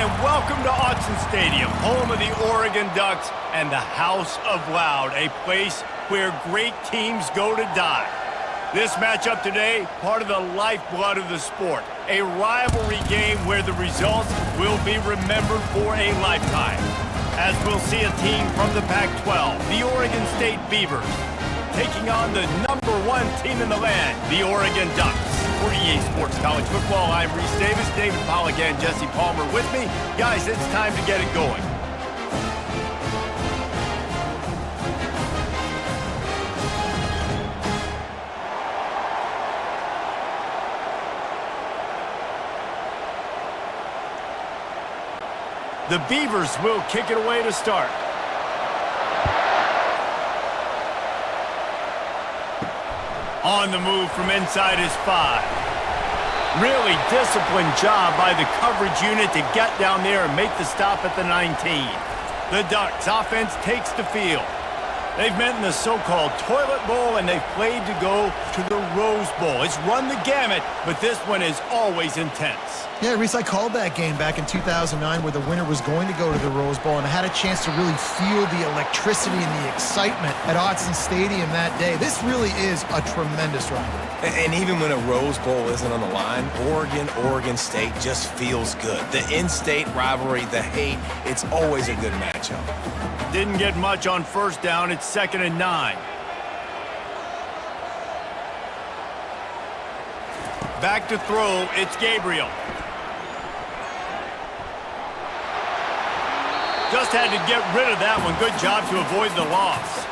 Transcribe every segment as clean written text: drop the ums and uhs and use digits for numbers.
and welcome to Autzen Stadium, home of the Oregon Ducks and the House of Loud, a place where great teams go to die. This matchup today, part of the lifeblood of the sport, a rivalry game where the results will be remembered for a lifetime. As we'll see a team from the Pac-12, the Oregon State Beavers, taking on the #1 team in the land, the Oregon Ducks. For EA Sports College Football, I'm Reese Davis, David Pollack, and Jesse Palmer with me. Guys, it's time to get it going. The Beavers will kick it away to start. On the move from inside his 5. Really disciplined job by the coverage unit to get down there and make the stop at the 19. The Ducks offense takes the field. They've met in the so-called toilet bowl, and they've played to go to the Rose Bowl. It's run the gamut, but this one is always intense. Yeah, Reese, I called that game back in 2009 where the winner was going to go to the Rose Bowl, and I had a chance to really feel the electricity and the excitement at Autzen Stadium that day. This really is a tremendous rivalry. And even when a Rose Bowl isn't on the line, Oregon State just feels good. The in-state rivalry, the hate, it's always a good matchup. Didn't get much on first down. It's 2nd and 9. Back to throw. It's Gabriel. Just had to get rid of that one. Good job to avoid the loss.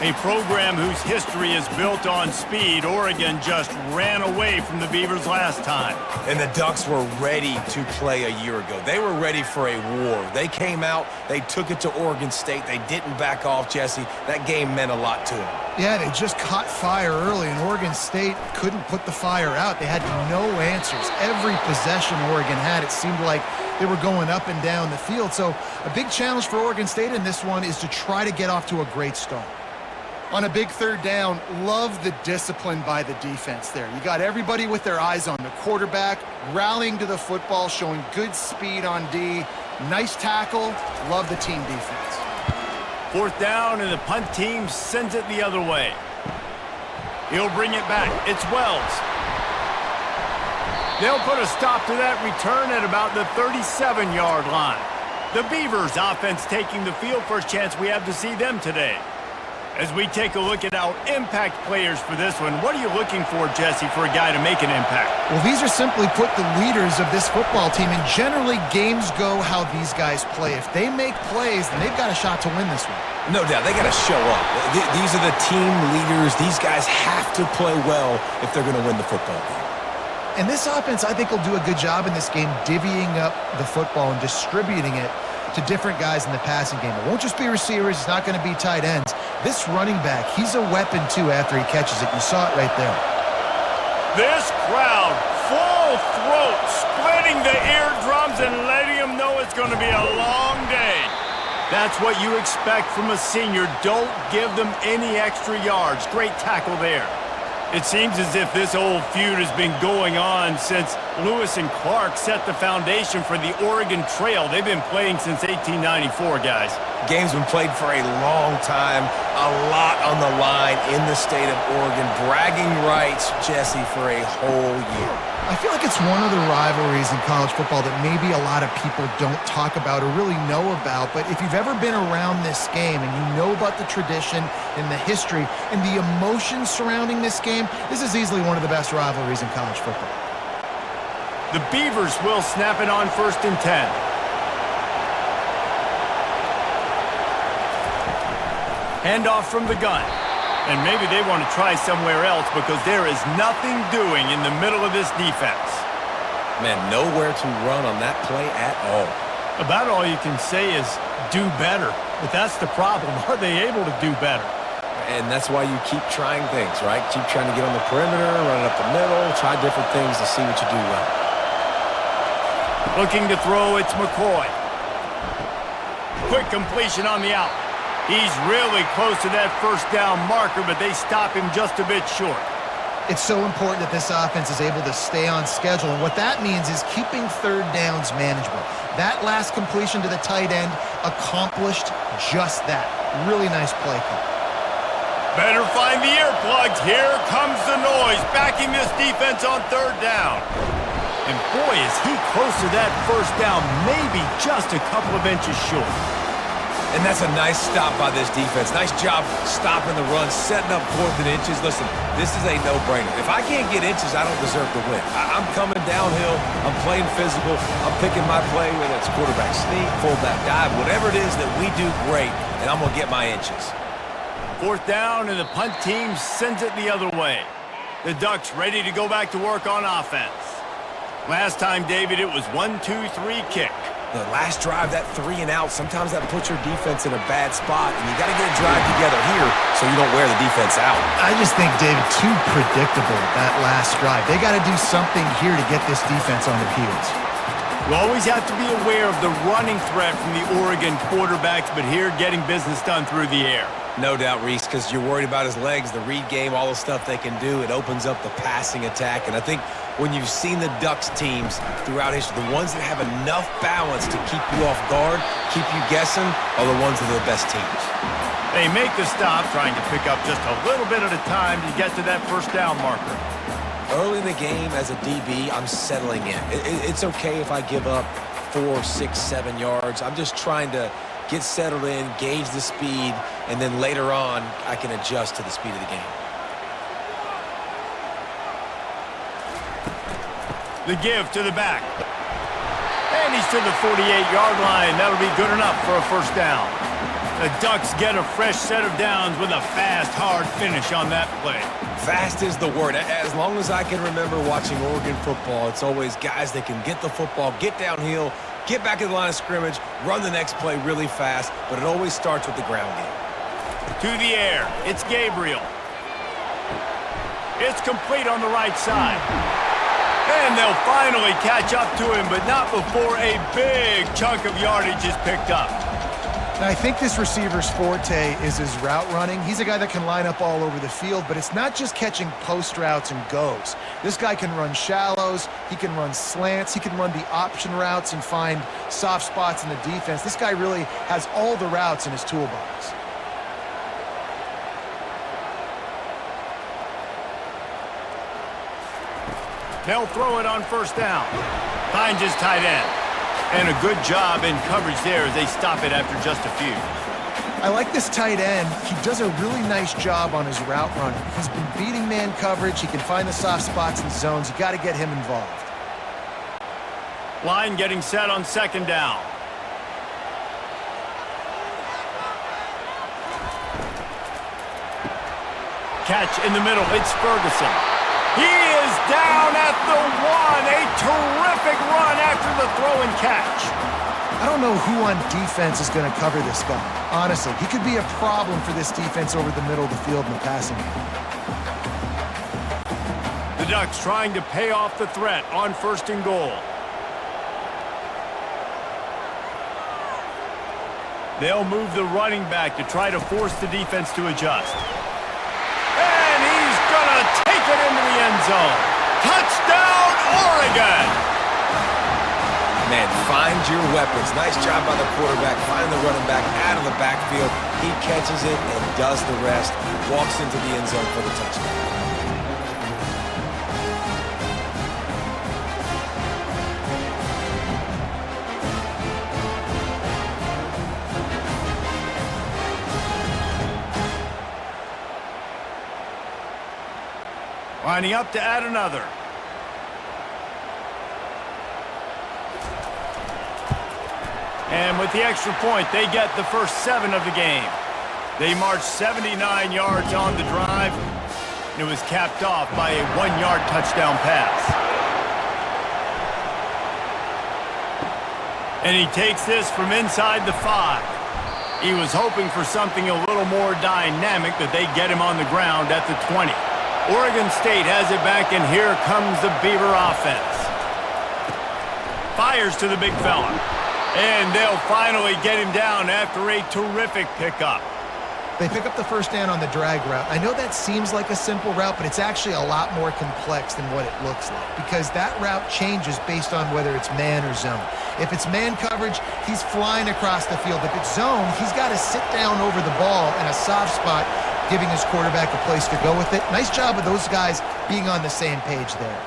A program whose history is built on speed. Oregon just ran away from the Beavers last time. And the Ducks were ready to play a year ago. They were ready for a war. They came out, they took it to Oregon State. They didn't back off, Jesse. That game meant a lot to them. Yeah, they just caught fire early, and Oregon State couldn't put the fire out. They had no answers. Every possession Oregon had, it seemed like they were going up and down the field. So a big challenge for Oregon State in this one is to try to get off to a great start. On a big 3rd down, love the discipline by the defense there. You got everybody with their eyes on the quarterback, rallying to the football, showing good speed on D. Nice tackle. Love the team defense. 4th down, and the punt team sends it the other way. He'll bring it back. It's Wells. They'll put a stop to that return at about the 37-yard line. The Beavers offense taking the field. First chance we have to see them today. As we take a look at our impact players for this one, what are you looking for, Jesse, for a guy to make an impact? Well, these are simply put the leaders of this football team, and generally games go how these guys play. If they make plays, then they've got a shot to win this one. No doubt, they got to show up. These are the team leaders. These guys have to play well if they're going to win the football game. And this offense, I think, will do a good job in this game divvying up the football and distributing it to different guys in the passing game. It won't just be receivers. It's not going to be tight ends. This running back, he's a weapon, too, after he catches it. You saw it right there. This crowd, full throat, splitting the eardrums and letting them know it's going to be a long day. That's what you expect from a senior. Don't give them any extra yards. Great tackle there. It seems as if this old feud has been going on since Lewis and Clark set the foundation for the Oregon Trail. They've been playing since 1894, guys. Game's been played for a long time, a lot on the line in the state of Oregon. Bragging rights, Jesse, for a whole year. I feel like it's one of the rivalries in college football that maybe a lot of people don't talk about or really know about. But if you've ever been around this game and you know about the tradition and the history and the emotions surrounding this game, this is easily one of the best rivalries in college football. The Beavers will snap it on 1st and 10. Handoff from the gun. And maybe they want to try somewhere else because there is nothing doing in the middle of this defense. Man, nowhere to run on that play at all. About all you can say is do better. But that's the problem. Are they able to do better? And that's why you keep trying things, right? Keep trying to get on the perimeter, run it up the middle, try different things to see what you do well. Looking to throw, it's McCoy. Quick completion on the out. He's really close to that 1st down marker, but they stop him just a bit short. It's so important that this offense is able to stay on schedule, and what that means is keeping third downs manageable. That last completion to the tight end accomplished just that. Really nice play call. Better find the earplugs. Here comes the noise, backing this defense on third down. And boy, is he close to that first down, maybe just a couple of inches short. And that's a nice stop by this defense. Nice job stopping the run, setting up 4th and inches. Listen, this is a no-brainer. If I can't get inches, I don't deserve to win. I'm coming downhill. I'm playing physical. I'm picking my play, whether it's quarterback sneak, fullback dive, whatever it is that we do great, and I'm going to get my inches. 4th down, and the punt team sends it the other way. The Ducks ready to go back to work on offense. Last time, David, it was 1-2-3 kick. The last drive, that 3 and out, sometimes that puts your defense in a bad spot, and you got to get a drive together here so you don't wear the defense out. I just think, David, too predictable, that last drive. They got to do something here to get this defense on their heels. You always have to be aware of the running threat from the Oregon quarterbacks, but here getting business done through the air. No doubt, Reese, because you're worried about his legs, the read game, all the stuff they can do. It opens up the passing attack, and I think when you've seen the Ducks teams throughout history, the ones that have enough balance to keep you off guard, keep you guessing, are the ones that are the best teams. They make the stop, trying to pick up just a little bit at a time to get to that first down marker. Early in the game, as a DB, I'm settling in. It's okay if I give up 4, 6, 7 yards. I'm just trying to get settled in, gauge the speed, and then later on, I can adjust to the speed of the game. The give to the back. And he's to the 48-yard line. That'll be good enough for a first down. The Ducks get a fresh set of downs with a fast, hard finish on that play. Fast is the word. As long as I can remember watching Oregon football, it's always guys that can get the football, get downhill, get back in the line of scrimmage, run the next play really fast, but it always starts with the ground game. To the air, it's Gabriel. It's complete on the right side. And they'll finally catch up to him, but not before a big chunk of yardage is picked up. Now, I think this receiver's forte is his route running. He's a guy that can line up all over the field, but it's not just catching post routes and goes. This guy can run shallows, he can run slants, he can run the option routes and find soft spots in the defense. This guy really has all the routes in his toolbox. They'll throw it on first down. Finds his tight end. And a good job in coverage there as they stop it after just a few. I like this tight end. He does a really nice job on his route running. He's been beating man coverage. He can find the soft spots and zones. You got to get him involved. Line getting set on second down. Catch in the middle. It's Ferguson. He is down at the 1. A terrific run after the throw and catch. I don't know who on defense is going to cover this guy. Honestly, he could be a problem for this defense over the middle of the field in the passing game. The Ducks trying to pay off the threat on first and goal. They'll move the running back to try to force the defense to adjust. And he's going to take it into the end zone. Touchdown, Oregon! Man, find your weapons. Nice job by the quarterback. Find the running back out of the backfield. He catches it and does the rest. Walks into the end zone for the touchdown. Lining up to add another. And with the extra point, they get the first 7 of the game. They marched 79 yards on the drive, and it was capped off by a 1-yard touchdown pass. And he takes this from inside the 5. He was hoping for something a little more dynamic, but they get him on the ground at the 20. Oregon State has it back, and here comes the Beaver offense. Fires to the big fella. And they'll finally get him down after a terrific pickup. They pick up the first down on the drag route. I know that seems like a simple route, but it's actually a lot more complex than what it looks like because that route changes based on whether it's man or zone. If it's man coverage, he's flying across the field. If it's zone, he's got to sit down over the ball in a soft spot, giving his quarterback a place to go with it. Nice job of those guys being on the same page there.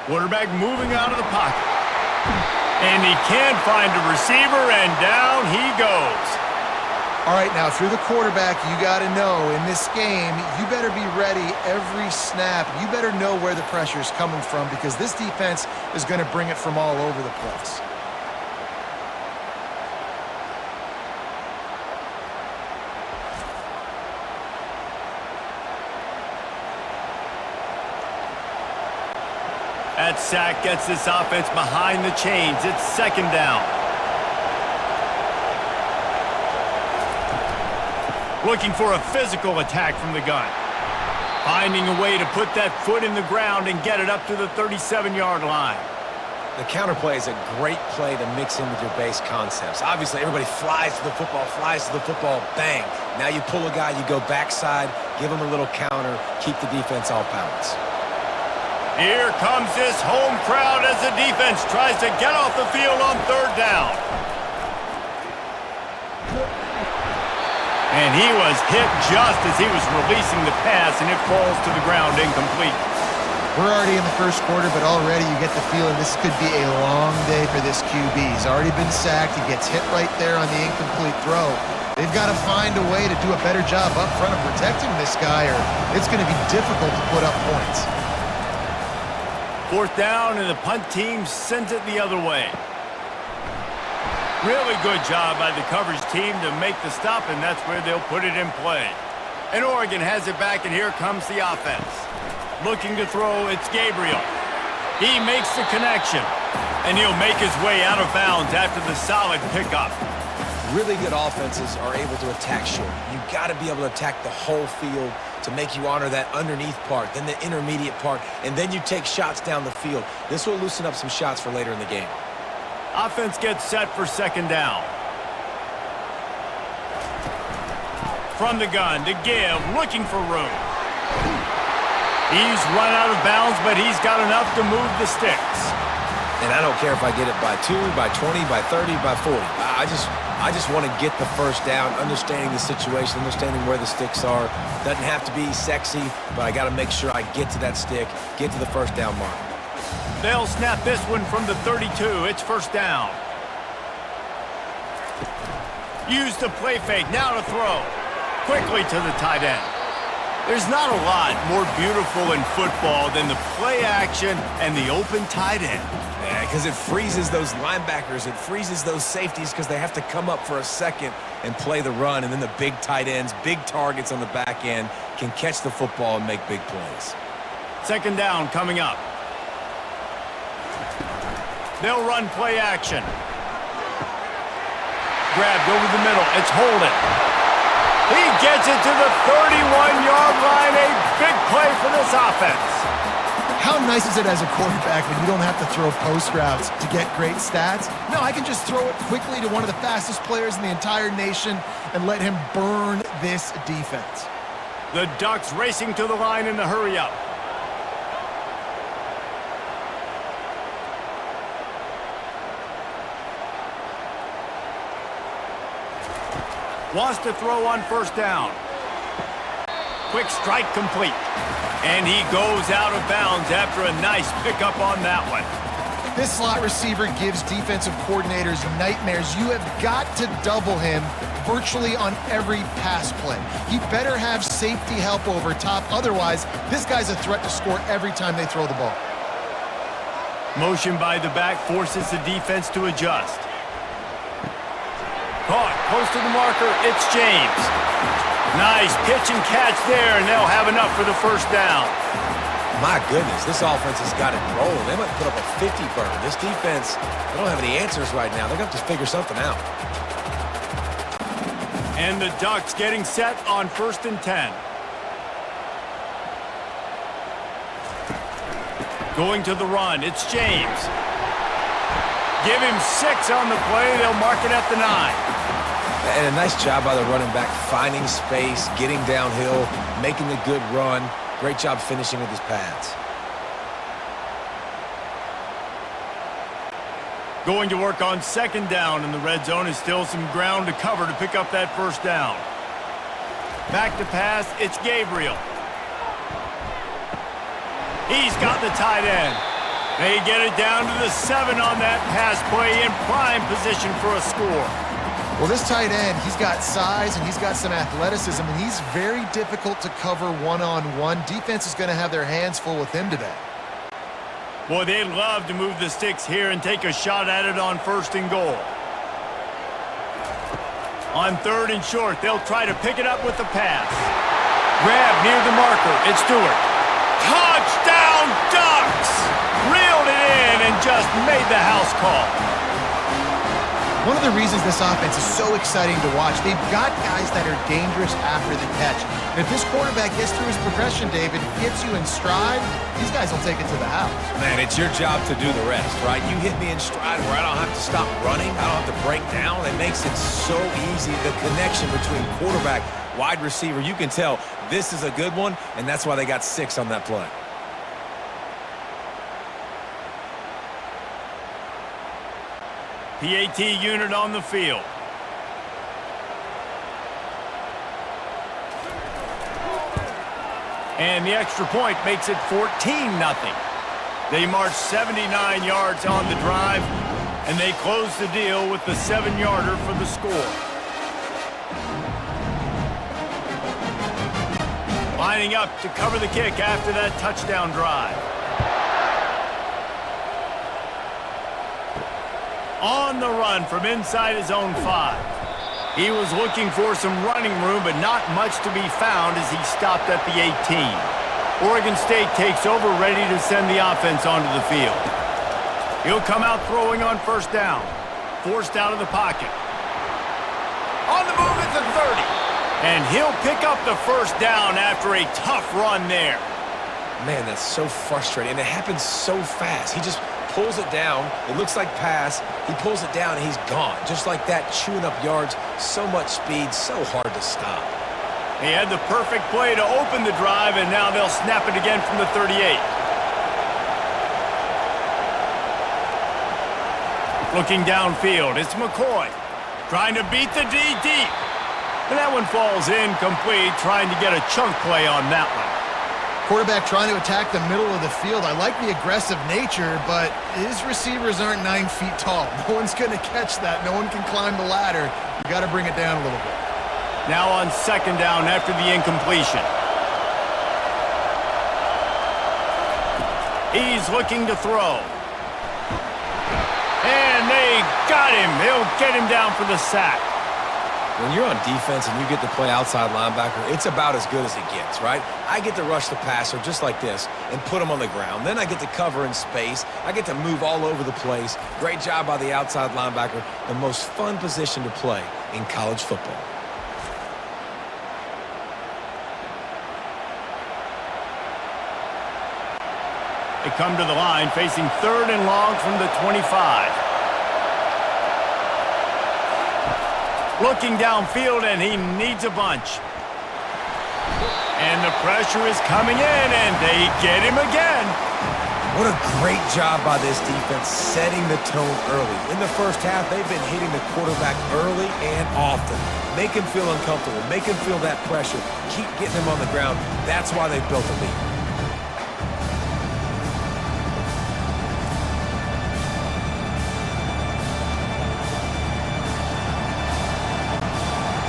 Quarterback moving out of the pocket. And he can't find a receiver, and down he goes. All right, now, if you're the quarterback, you got to know in this game, you better be ready every snap. You better know where the pressure is coming from because this defense is going to bring it from all over the place. That sack gets this offense behind the chains. It's second down. Looking for a physical attack from the gun. Finding a way to put that foot in the ground and get it up to the 37-yard line. The counter play is a great play to mix in with your base concepts. Obviously, everybody flies to the football, bang. Now you pull a guy, you go backside, give him a little counter, keep the defense off balance. Here comes this home crowd as the defense tries to get off the field on third down. And he was hit just as he was releasing the pass, and it falls to the ground incomplete. We're already in the first quarter, but already you get the feeling this could be a long day for this QB. He's already been sacked. He gets hit right there on the incomplete throw. They've got to find a way to do a better job up front of protecting this guy, or it's going to be difficult to put up points. Fourth down, and the punt team sends it the other way. Really good job by the coverage team to make the stop, and that's where they'll put it in play. And Oregon has it back, and here comes the offense. Looking to throw, it's Gabriel. He makes the connection, and he'll make his way out of bounds after the solid pickup. Really good offenses are able to attack short. You've got to be able to attack the whole field to make you honor that underneath part, then the intermediate part, and then you take shots down the field. This will loosen up some shots for later in the game. Offense gets set for second down. From the gun to give, looking for room. He's run out of bounds, but he's got enough to move the sticks. And I don't care if I get it by 2, by 20, by 30, by 40. I just want to get the first down, understanding the situation, understanding where the sticks are. Doesn't have to be sexy, but I got to make sure I get to that stick, get to the first down mark. They'll snap this one from the 32. It's first down. Use the play fake. Now to throw. Quickly to the tight end. There's not a lot more beautiful in football than the play action and the open tight end. Yeah, because it freezes those linebackers. It freezes those safeties because they have to come up for a second and play the run. And then the big tight ends, big targets on the back end can catch the football and make big plays. Second down coming up. They'll run play action. Grabbed over the middle. It's Holden. He gets it to the 31-yard line. A big play for this offense. How nice is it as a quarterback when you don't have to throw post routes to get great stats? No, I can just throw it quickly to one of the fastest players in the entire nation and let him burn this defense. The Ducks racing to the line in the hurry-up. Wants to throw on first down. Quick strike complete. And he goes out of bounds after a nice pickup on that one. This slot receiver gives defensive coordinators nightmares. You have got to double him virtually on every pass play. He better have safety help over top. Otherwise, this guy's a threat to score every time they throw the ball. Motion by the back forces the defense to adjust. Caught close to the marker. It's James. Nice pitch and catch there, and they'll have enough for the first down. My goodness, this offense has got it rolling. They might put up a 50 burner. This defense, they don't have any answers right now. They're going to have to figure something out. And the Ducks getting set on 1st and 10. Going to the run. It's James. Give him 6 on the play. They'll mark it at the 9. And a nice job by the running back, finding space, getting downhill, making a good run. Great job finishing with his pads. Going to work on second down in the red zone is still some ground to cover to pick up that first down. Back to pass, it's Gabriel. He's got the tight end. They get it down to the 7 on that pass play in prime position for a score. Well, this tight end, he's got size and he's got some athleticism, and he's very difficult to cover one-on-one. Defense is going to have their hands full with him today. Boy, they'd love to move the sticks here and take a shot at it on 1st and goal. On 3rd and short, they'll try to pick it up with the pass. Grab near the marker. It's Stewart. Touchdown Ducks! Reeled it in and just made the house call. One of the reasons this offense is so exciting to watch, they've got guys that are dangerous after the catch. And if this quarterback gets through his progression, David, gets you in stride, these guys will take it to the house. Man, it's your job to do the rest, right? You hit me in stride where I don't have to stop running. I don't have to break down. It makes it so easy. The connection between quarterback, wide receiver, you can tell this is a good one, and that's why they got 6 on that play. PAT unit on the field. And the extra point makes it 14-0. They march 79 yards on the drive, and they close the deal with the 7-yarder for the score. Lining up to cover the kick after that touchdown drive. On the run from inside his own 5. He was looking for some running room, but not much to be found as he stopped at the 18. Oregon State takes over, ready to send the offense onto the field. He'll come out throwing on 1st down. Forced out of the pocket. On the move at the 30. And he'll pick up the 1st down after a tough run there. Man, that's so frustrating, and it happens so fast. He just pulls it down. It looks like pass. He pulls it down, and he's gone. Just like that, chewing up yards. So much speed, so hard to stop. He had the perfect play to open the drive, and now they'll snap it again from the 38. Looking downfield, it's McCoy. Trying to beat the D deep. And that one falls incomplete, trying to get a chunk play on that one. Quarterback trying to attack the middle of the field. I like the aggressive nature, but his receivers aren't 9 feet tall. No one's going to catch that. No one can climb the ladder. You got to bring it down a little bit. Now on 2nd down after the incompletion. He's looking to throw. And they got him. They'll get him down for the sack. When you're on defense and you get to play outside linebacker, it's about as good as it gets, right? I get to rush the passer just like this and put him on the ground. Then I get to cover in space. I get to move all over the place. Great job by the outside linebacker. The most fun position to play in college football. They come to the line facing 3rd and long from the 25. Looking downfield, and he needs a bunch. And the pressure is coming in, and they get him again. What a great job by this defense setting the tone early. In the first half, they've been hitting the quarterback early and often. Make him feel uncomfortable. Make him feel that pressure. Keep getting him on the ground. That's why they've built a lead.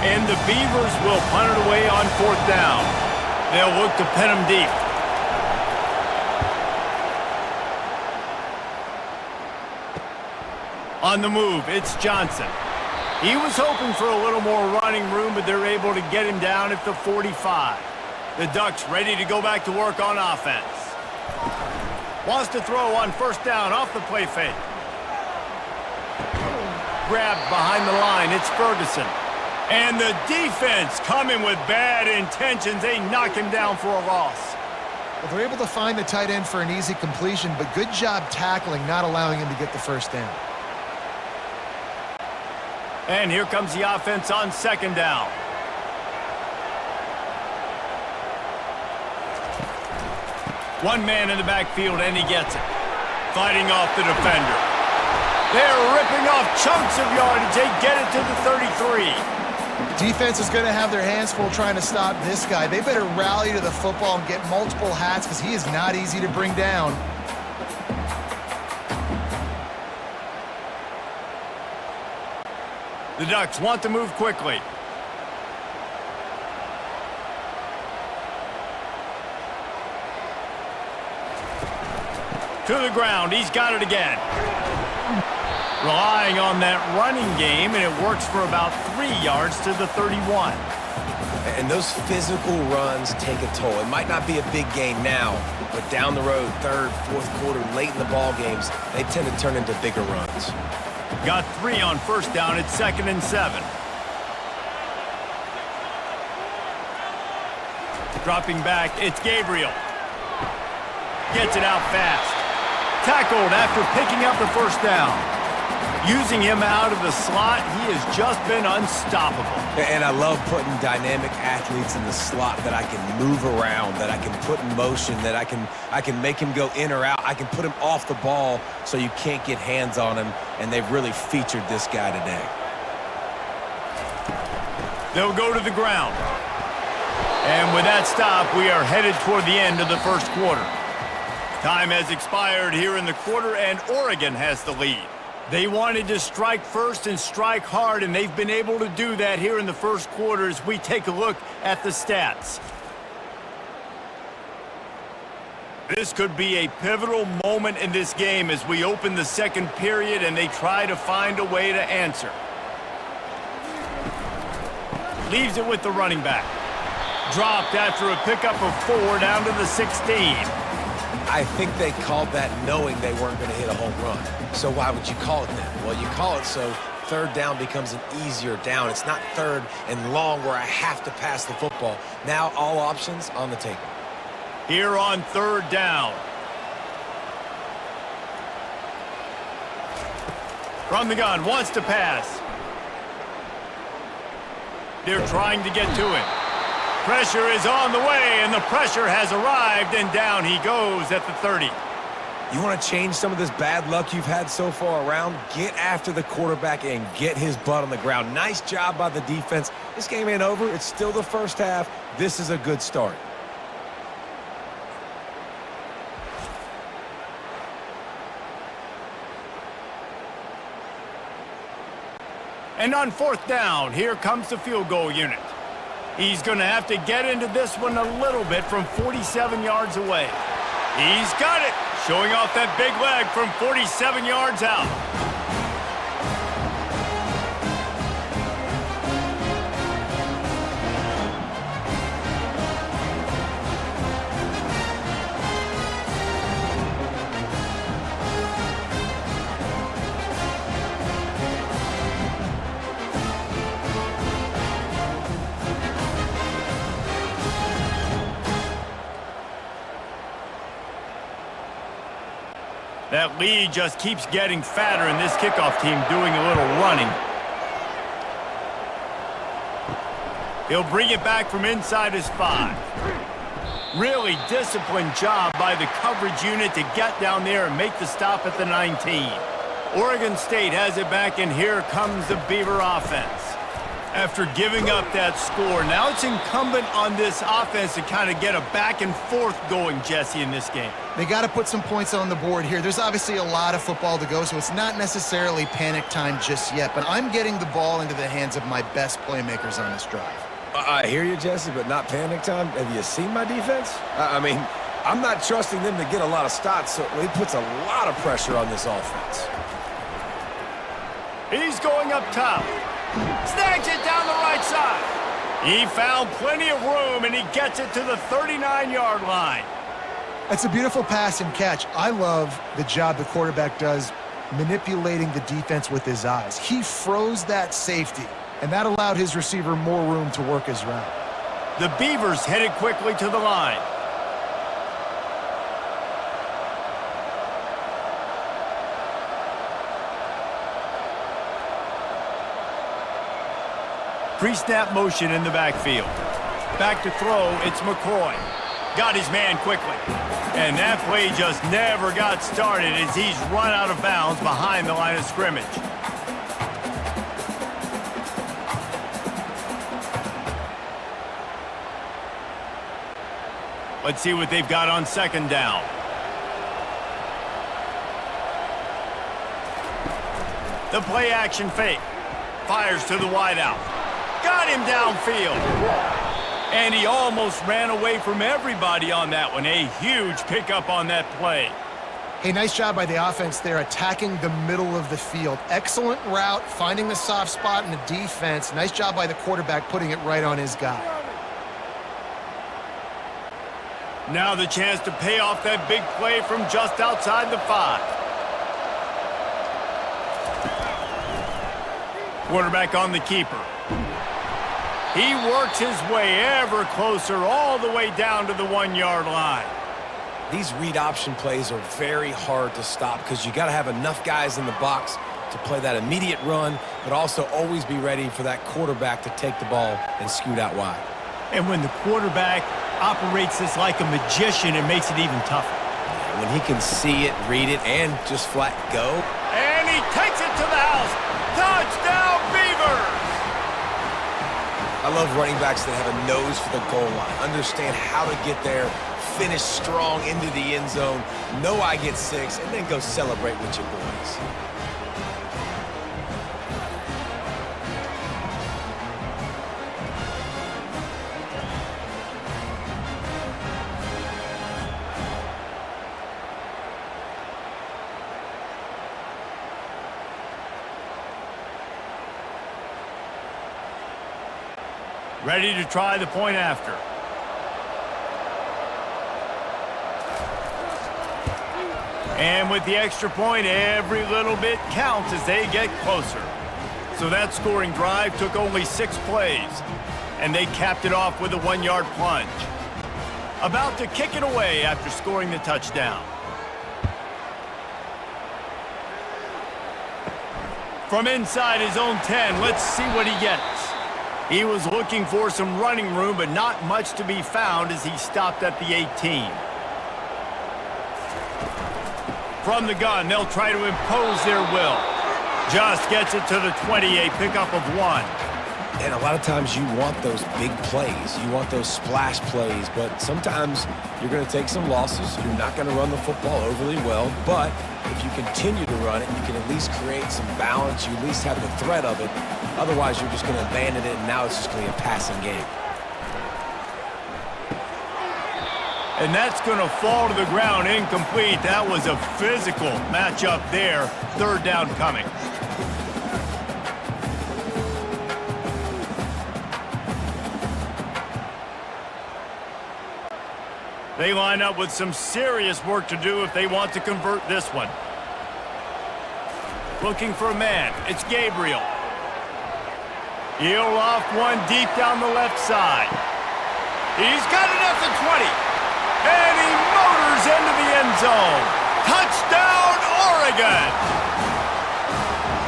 And the Beavers will punt it away on 4th down. They'll look to pin him deep. On the move, it's Johnson. He was hoping for a little more running room, but they're able to get him down at the 45. The Ducks ready to go back to work on offense. Wants to throw on 1st down off the play fake. Grabbed behind the line, it's Ferguson. And the defense coming with bad intentions. They knock him down for a loss. Well, they're able to find the tight end for an easy completion, but good job tackling, not allowing him to get the 1st down. And here comes the offense on second down. One man in the backfield, and he gets it. Fighting off the defender. They're ripping off chunks of yardage. They get it to the 33. Defense is going to have their hands full trying to stop this guy. They better rally to the football and get multiple hats because he is not easy to bring down. The Ducks want to move quickly. To the ground. He's got it again. Relying on that running game, and it works for about 3 yards to the 31. And those physical runs take a toll. It might not be a big gain now, but down the road, third, fourth quarter, late in the ball games, they tend to turn into bigger runs. Got 3 on first down. It's 2nd and 7. Dropping back, it's Gabriel. Gets it out fast. Tackled after picking up the first down. Using him out of the slot, he has just been unstoppable. And I love putting dynamic athletes in the slot that I can move around, that I can put in motion, that I can make him go in or out. I can put him off the ball so you can't get hands on him, and they've really featured this guy today. They'll go to the ground. And with that stop, we are headed toward the end of the first quarter. Time has expired here in the quarter, and Oregon has the lead. They wanted to strike first and strike hard, and they've been able to do that here in the first quarter as we take a look at the stats. This could be a pivotal moment in this game as we open the second period and they try to find a way to answer. Leaves it with the running back. Dropped after a pickup of 4 down to the 16. I think they called that knowing they weren't going to hit a home run. So why would you call it then? Well, you call it so third down becomes an easier down. It's not third and long where I have to pass the football. Now all options on the table. Here on third down. From the gun, wants to pass. They're trying to get to him. Pressure is on the way, and the pressure has arrived, and down he goes at the 30. You want to change some of this bad luck you've had so far around? Get after the quarterback and get his butt on the ground. Nice job by the defense. This game ain't over. It's still the first half. This is a good start. And on fourth down, here comes the field goal unit. He's going to have to get into this one a little bit from 47 yards away. He's got it, showing off that big leg from 47 yards out. That lead just keeps getting fatter, and this kickoff team doing a little running. He'll bring it back from inside his 5. Really disciplined job by the coverage unit to get down there and make the stop at the 19. Oregon State has it back, and here comes the Beaver offense. After giving up that score, now it's incumbent on this offense to kind of get a back and forth going, Jesse, in this game. They got to put some points on the board here. There's obviously a lot of football to go, so it's not necessarily panic time just yet, but I'm getting the ball into the hands of my best playmakers on this drive. I hear you, Jesse, but not panic time. Have you seen my defense? I mean, I'm not trusting them to get a lot of stops, so it puts a lot of pressure on this offense. He's going up top. Snags it down the right side. He found plenty of room, and he gets it to the 39-yard line. That's a beautiful pass and catch. I love the job the quarterback does manipulating the defense with his eyes. He froze that safety, and that allowed his receiver more room to work his route. The Beavers headed quickly to the line. Pre-snap motion in the backfield. Back to throw, it's McCoy. Got his man quickly. And that play just never got started as he's run out of bounds behind the line of scrimmage. Let's see what they've got on second down. The play action fake. Fires to the wideout. Got him downfield. And he almost ran away from everybody on that one. A huge pickup on that play. Hey, nice job by the offense there, attacking the middle of the field. Excellent route, finding the soft spot in the defense. Nice job by the quarterback putting it right on his guy. Now the chance to pay off that big play from just outside the 5. Quarterback on the keeper. He works his way ever closer all the way down to the 1-yard line. These read option plays are very hard to stop because you got to have enough guys in the box to play that immediate run, but also always be ready for that quarterback to take the ball and scoot out wide. And when the quarterback operates this like a magician, it makes it even tougher. When he can see it, read it, and just flat go. And he takes it to the house. Touchdown, Beavers! I love running backs that have a nose for the goal line, understand how to get there, finish strong into the end zone, know I get 6, and then go celebrate with your boys. Ready to try the point after. And with the extra point, every little bit counts as they get closer. So that scoring drive took only 6 plays, and they capped it off with a 1-yard plunge. About to kick it away after scoring the touchdown. From inside his own 10, let's see what he gets. He was looking for some running room, but not much to be found as he stopped at the 18. From the gun, they'll try to impose their will. Just gets it to the 20, a pickup of 1. And a lot of times you want those big plays. You want those splash plays, but sometimes you're going to take some losses. You're not going to run the football overly well, but if you continue to run it, you can at least create some balance. You at least have the threat of it. Otherwise, you're just going to abandon it, and now it's just going to be a passing game. And that's going to fall to the ground incomplete. That was a physical matchup there. Third down coming. They line up with some serious work to do if they want to convert this one. Looking for a man. It's Gabriel. He'll off one deep down the left side. He's got it at the 20. And he motors into the end zone. Touchdown, Oregon!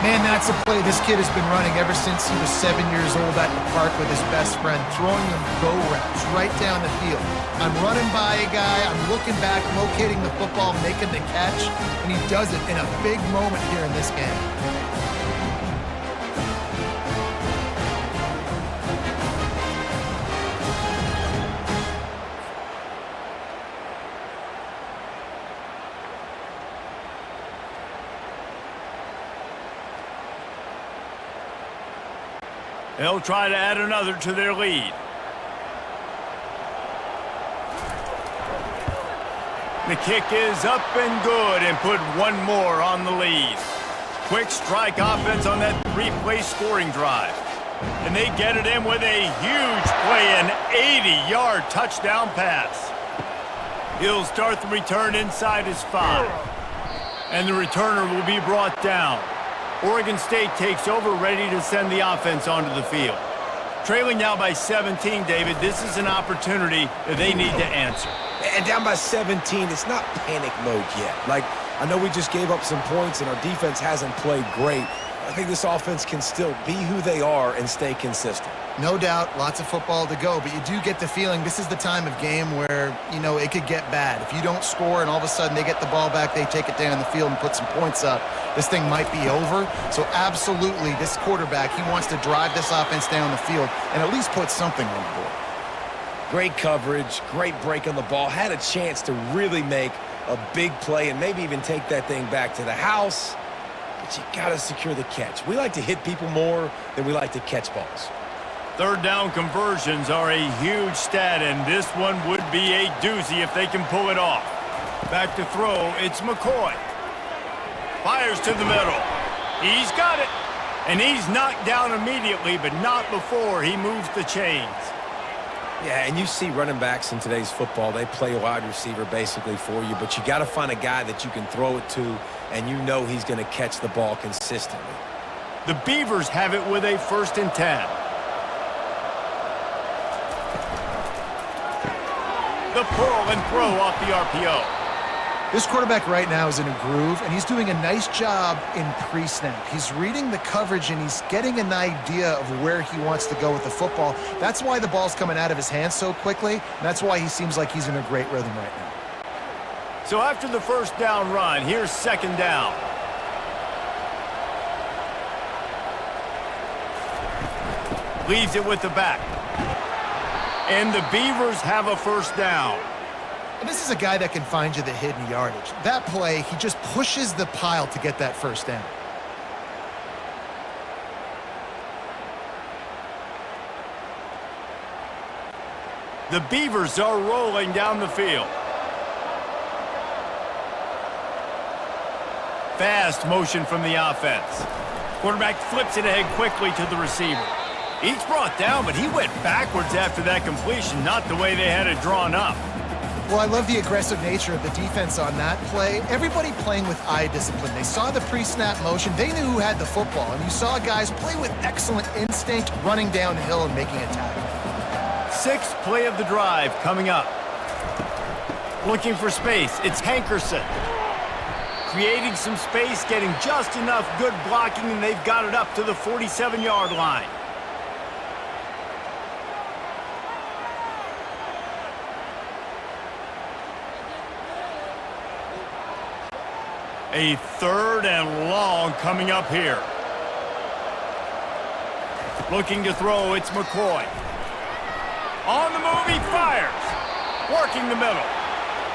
Man, that's a play this kid has been running ever since he was 7 years old at the park with his best friend, throwing them go routes right down the field. I'm running by a guy, I'm looking back, locating the football, making the catch, and he does it in a big moment here in this game. They'll try to add another to their lead. The kick is up and good and put one more on the lead. Quick strike offense on that 3-play scoring drive. And they get it in with a huge play, an 80-yard touchdown pass. He'll start the return inside his 5. And the returner will be brought down. Oregon State takes over, ready to send the offense onto the field. Trailing now by 17, David, this is an opportunity that they need to answer. And down by 17, it's not panic mode yet. Like, I know we just gave up some points and our defense hasn't played great, I think this offense can still be who they are and stay consistent. No doubt, lots of football to go, but you do get the feeling this is the time of game where, you know, it could get bad. If you don't score and all of a sudden they get the ball back, they take it down the field and put some points up, this thing might be over. So absolutely, this quarterback, he wants to drive this offense down the field and at least put something on the board. Great coverage, great break on the ball, had a chance to really make a big play and maybe even take that thing back to the house, but you got to secure the catch. We like to hit people more than we like to catch balls. Third down conversions are a huge stat, and this one would be a doozy if they can pull it off. Back to throw, it's McCoy. Fires to the middle. He's got it. And he's knocked down immediately, but not before he moves the chains. Yeah, and you see running backs in today's football, they play wide receiver basically for you, but you got to find a guy that you can throw it to, and you know he's going to catch the ball consistently. The Beavers have it with a 1st and 10. The pull and throw off the RPO. This quarterback right now is in a groove, and he's doing a nice job in pre-snap. He's reading the coverage, and he's getting an idea of where he wants to go with the football. That's why the ball's coming out of his hands so quickly, and that's why he seems like he's in a great rhythm right now. So after the 1st down run, here's 2nd down. Leaves it with the back. And the Beavers have a 1st down. And this is a guy that can find you the hidden yardage. That play, he just pushes the pile to get that 1st down. The Beavers are rolling down the field. Fast motion from the offense. Quarterback flips it ahead quickly to the receiver. He's brought down, but he went backwards after that completion, not the way they had it drawn up. Well, I love the aggressive nature of the defense on that play. Everybody playing with eye discipline. They saw the pre-snap motion. They knew who had the football, and you saw guys play with excellent instinct, running downhill and making a tackle. 6th play of the drive coming up. Looking for space. It's Hankerson. Creating some space, getting just enough good blocking, and they've got it up to the 47-yard line. A 3rd and long coming up here. Looking to throw, it's McCoy. On the move, he fires. Working the middle.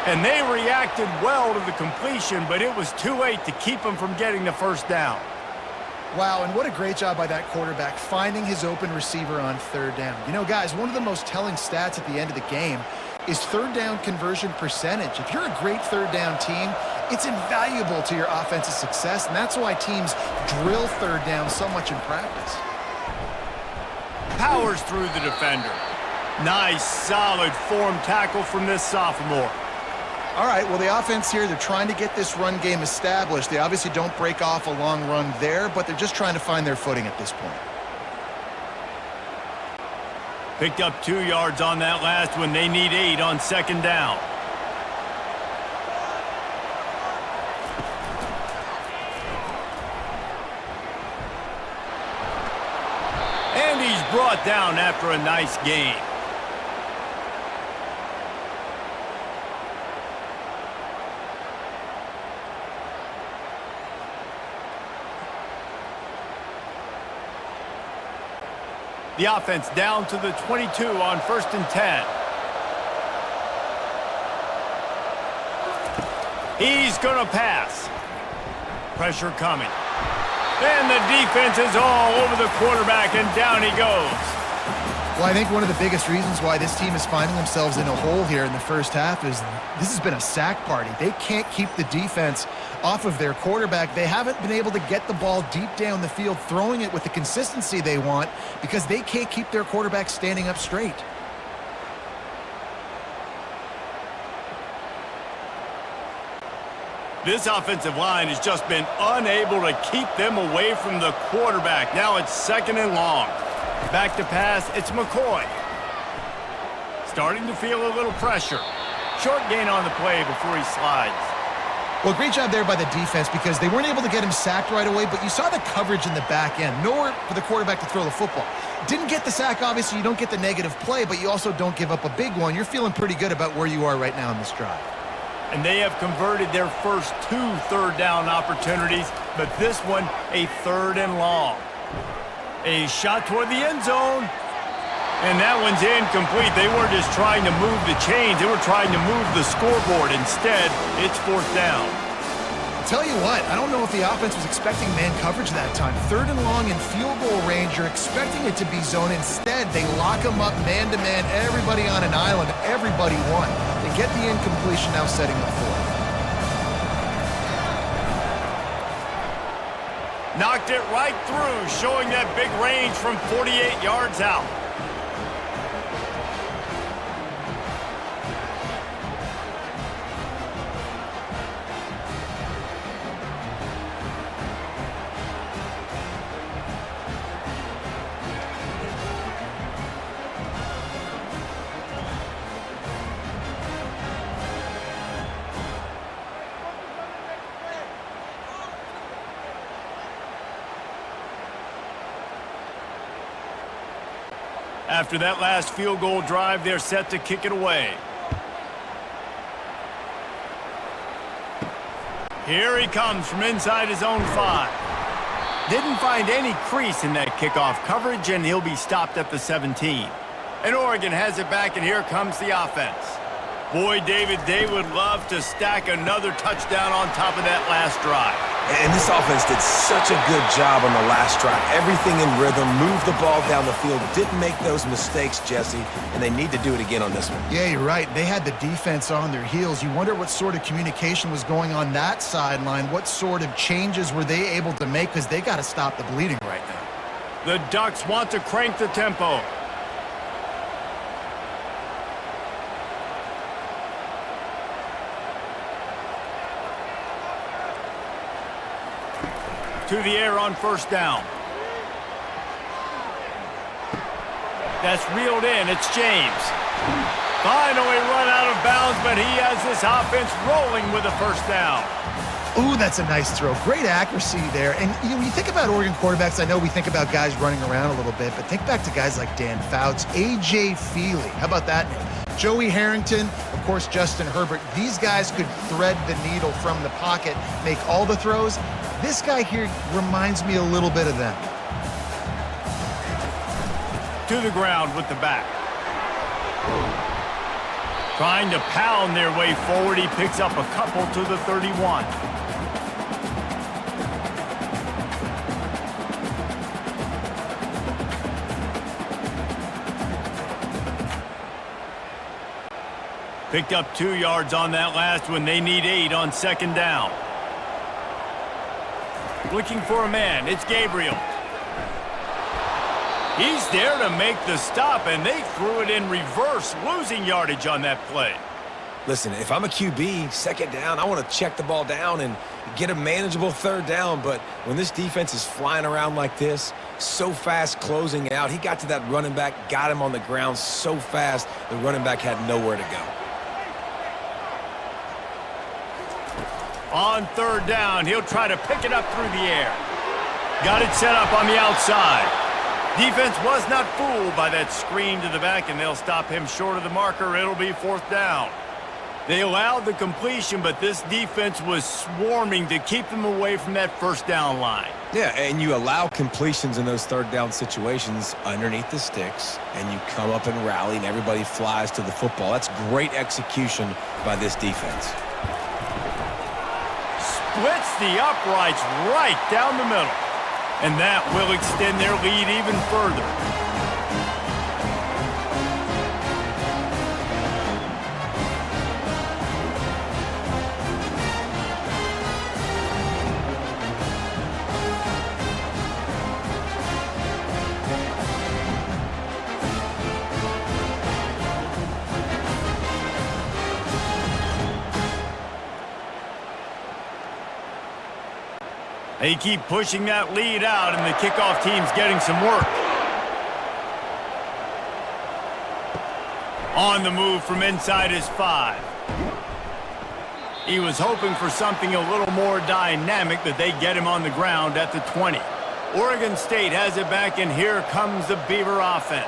And they reacted well to the completion, but it was too late to keep him from getting the 1st down. Wow, and what a great job by that quarterback, finding his open receiver on 3rd down. You know, guys, one of the most telling stats at the end of the game is 3rd down conversion percentage. If you're a great 3rd down team, it's invaluable to your offensive success, and that's why teams drill 3rd down so much in practice. Powers through the defender. Nice, solid form tackle from this sophomore. All right, well, the offense here, they're trying to get this run game established. They obviously don't break off a long run there, but they're just trying to find their footing at this point. Picked up 2 yards on that last one. They need 8 on 2nd down. And he's brought down after a nice gain. The offense down to the 22 on 1st and 10. He's going to pass. Pressure coming. And the defense is all over the quarterback, and down he goes. Well, I think one of the biggest reasons why this team is finding themselves in a hole here in the 1st half is this has been a sack party. They can't keep the defense off of their quarterback. They haven't been able to get the ball deep down the field, throwing it with the consistency they want because they can't keep their quarterback standing up straight. This offensive line has just been unable to keep them away from the quarterback. Now it's 2nd and long. Back to pass, it's McCoy. Starting to feel a little pressure. Short gain on the play before he slides. Well, great job there by the defense because they weren't able to get him sacked right away, but you saw the coverage in the back end. Nowhere for the quarterback to throw the football. Didn't get the sack, obviously. You don't get the negative play, but you also don't give up a big one. You're feeling pretty good about where you are right now in this drive. And they have converted their first 2 third-down opportunities, but this one a 3rd and long. A shot toward the end zone. And that one's incomplete. They weren't just trying to move the chains. They were trying to move the scoreboard. Instead, it's 4th down. I'll tell you what, I don't know if the offense was expecting man coverage that time. 3rd and long in field goal range, you're expecting it to be zone. Instead, they lock them up man-to-man, everybody on an island, everybody won. They get the incompletion, now setting up 4th. Knocked it right through, showing that big range from 48 yards out. After that last field goal drive, they're set to kick it away. Here he comes from inside his own 5. Didn't find any crease in that kickoff coverage, and he'll be stopped at the 17. And Oregon has it back, and here comes the offense. Boy, David, they would love to stack another touchdown on top of that last drive. And this offense did such a good job on the last drive. Everything in rhythm, moved the ball down the field, didn't make those mistakes, Jesse, and they need to do it again on this one. Yeah, you're right. They had the defense on their heels. You wonder what sort of communication was going on that sideline. What sort of changes were they able to make because they got to stop the bleeding right now. The Ducks want to crank the tempo. To the air on 1st down. That's reeled in. It's James. Finally run out of bounds, but he has this offense rolling with a 1st down. Ooh, that's a nice throw. Great accuracy there. And when you think about Oregon quarterbacks, I know we think about guys running around a little bit, but think back to guys like Dan Fouts, A.J. Feely. How about that name? Joey Harrington, of course, Justin Herbert. These guys could thread the needle from the pocket, make all the throws. This guy here reminds me a little bit of them. To the ground with the back. Trying to pound their way forward. He picks up a couple to the 31. Picked up 2 yards on that last one. They need 8 on 2nd down. Looking for a man. It's Gabriel. He's there to make the stop, and they threw it in reverse, losing yardage on that play. Listen, if I'm a QB, 2nd down, I want to check the ball down and get a manageable 3rd down. But when this defense is flying around like this, so fast closing out, he got to that running back, got him on the ground so fast, the running back had nowhere to go. On 3rd down, he'll try to pick it up through the air. Got it set up on the outside. Defense was not fooled by that screen to the back, and they'll stop him short of the marker. It'll be 4th down. They allowed the completion, but this defense was swarming to keep them away from that 1st down line. Yeah, and you allow completions in those 3rd down situations underneath the sticks, and you come up and rally, and everybody flies to the football. That's great execution by this defense. Splits the uprights right down the middle. And that will extend their lead even further. They keep pushing that lead out, and the kickoff team's getting some work. On the move from inside his 5. He was hoping for something a little more dynamic, but they get him on the ground at the 20. Oregon State has it back, and here comes the Beaver offense.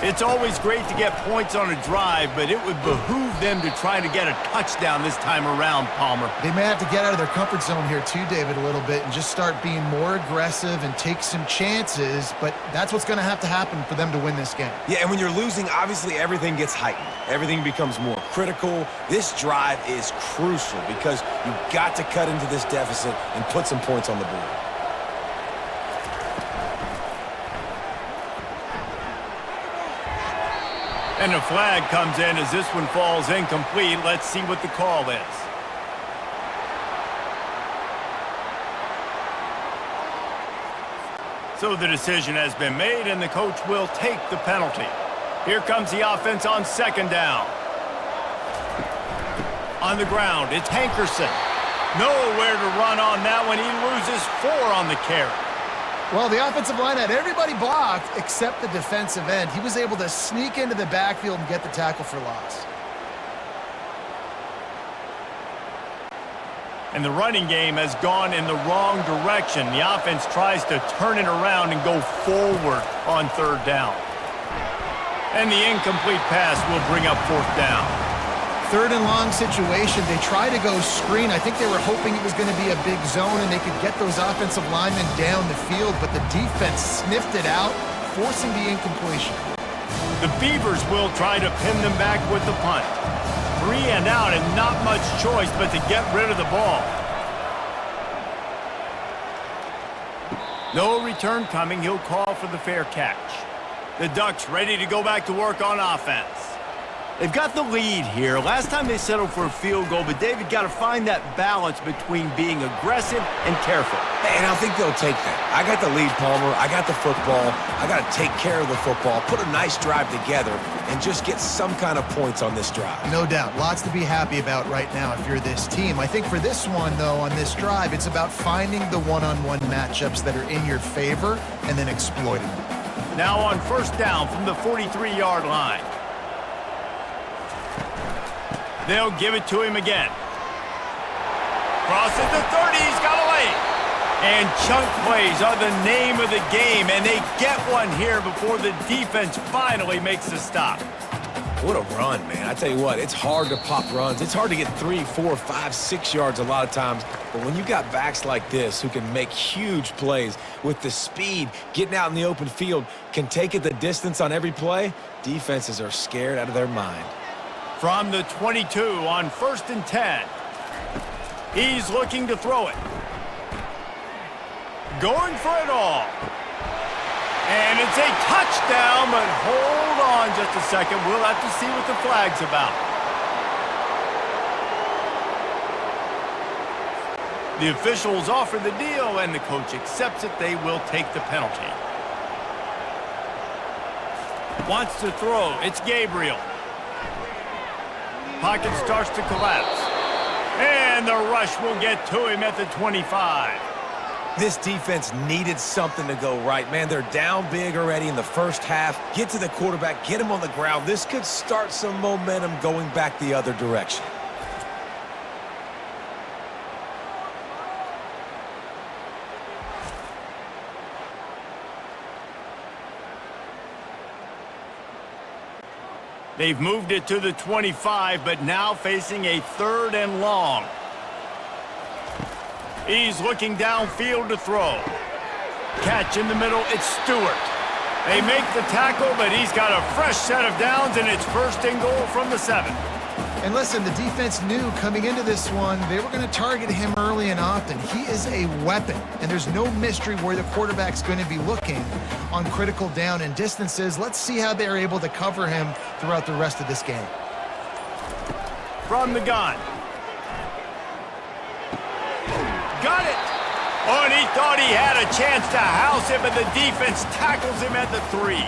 It's always great to get points on a drive, but it would behoove them to try to get a touchdown this time around, Palmer. They may have to get out of their comfort zone here too, David, a little bit and just start being more aggressive and take some chances, but that's what's going to have to happen for them to win this game. Yeah, and when you're losing, obviously everything gets heightened. Everything becomes more critical. This drive is crucial because you've got to cut into this deficit and put some points on the board. And a flag comes in as this one falls incomplete. Let's see what the call is. So the decision has been made, and the coach will take the penalty. Here comes the offense on second down. On the ground, it's Hankerson. Nowhere to run on that one. He loses 4 on the carry. Well, the offensive line had everybody blocked except the defensive end. He was able to sneak into the backfield and get the tackle for loss. And the running game has gone in the wrong direction. The offense tries to turn it around and go forward on third down. And the incomplete pass will bring up fourth down. Third and long situation. They try to go screen. I think they were hoping it was going to be a big zone and they could get those offensive linemen down the field, but the defense sniffed it out, forcing the incompletion. The Beavers will try to pin them back with the punt. 3 and out and not much choice but to get rid of the ball. No return coming. He'll call for the fair catch. The Ducks ready to go back to work on offense. They've got the lead here. Last time they settled for a field goal, but David got to find that balance between being aggressive and careful. And I think they'll take that. I got the lead, Palmer. I got the football. I got to take care of the football, put a nice drive together, and just get some kind of points on this drive. No doubt. Lots to be happy about right now if you're this team. I think for this one, though, on this drive, it's about finding the one-on-one matchups that are in your favor and then exploiting them. Now on first down from the 43-yard line. They'll give it to him again. Crosses the 30, he's got a lane. And chunk plays are the name of the game, and they get one here before the defense finally makes the stop. What a run, man. I tell you what, it's hard to pop runs. It's hard to get 3, 4, 5, 6 yards a lot of times. But when you got backs like this who can make huge plays with the speed, getting out in the open field, can take it the distance on every play, defenses are scared out of their mind. From the 22 on first and 10. He's looking to throw it. Going for it all. And it's a touchdown, but hold on just a second. We'll have to see what the flag's about. The officials offer the deal, and the coach accepts it. They will take the penalty. Wants to throw. It's Gabriel. Pocket starts to collapse. And the rush will get to him at the 25. This defense needed something to go right. Man, they're down big already in the first half. Get to the quarterback, get him on the ground. This could start some momentum going back the other direction. They've moved it to the 25, but now facing a third and long. He's looking downfield to throw. Catch in the middle, it's Stewart. They make the tackle, but he's got a fresh set of downs, and it's first and goal from the 7. And listen, the defense knew coming into this one, they were going to target him early and often. He is a weapon, and there's no mystery where the quarterback's going to be looking on critical down and distances. Let's see how they're able to cover him throughout the rest of this game. From the gun. Got it. Oh, and he thought he had a chance to house him, but the defense tackles him at the 3.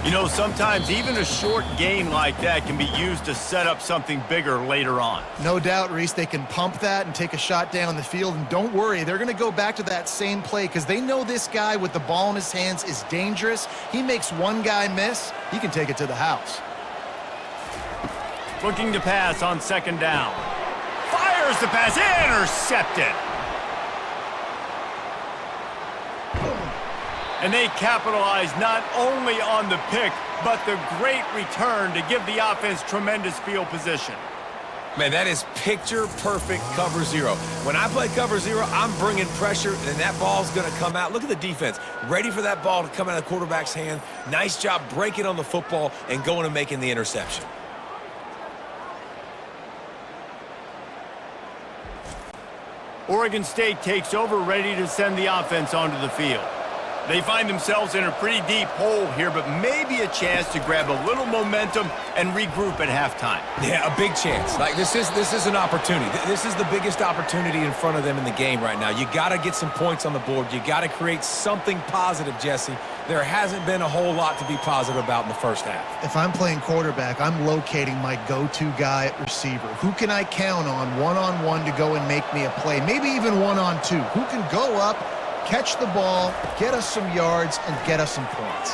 You know, sometimes even a short gain like that can be used to set up something bigger later on. No doubt, Reese, they can pump that and take a shot down the field. And don't worry, they're going to go back to that same play because they know this guy with the ball in his hands is dangerous. He makes one guy miss, he can take it to the house. Looking to pass on second down. Here's the pass, intercepted. And they capitalize not only on the pick, but the great return to give the offense tremendous field position. Man, that is picture-perfect cover zero. When I play cover zero, I'm bringing pressure, and that ball's going to come out. Look at the defense. Ready for that ball to come out of the quarterback's hand. Nice job breaking on the football and going and making the interception. Oregon State takes over, ready to send the offense onto the field. They find themselves in a pretty deep hole here, but maybe a chance to grab a little momentum and regroup at halftime. Yeah, a big chance. Like this is an opportunity. This is the biggest opportunity in front of them in the game right now. You got to get some points on the board. You got to create something positive, Jesse. There hasn't been a whole lot to be positive about in the first half. If I'm playing quarterback, I'm locating my go-to guy at receiver. Who can I count on one-on-one to go and make me a play? Maybe even one-on-two. Who can go up, catch the ball, get us some yards, and get us some points?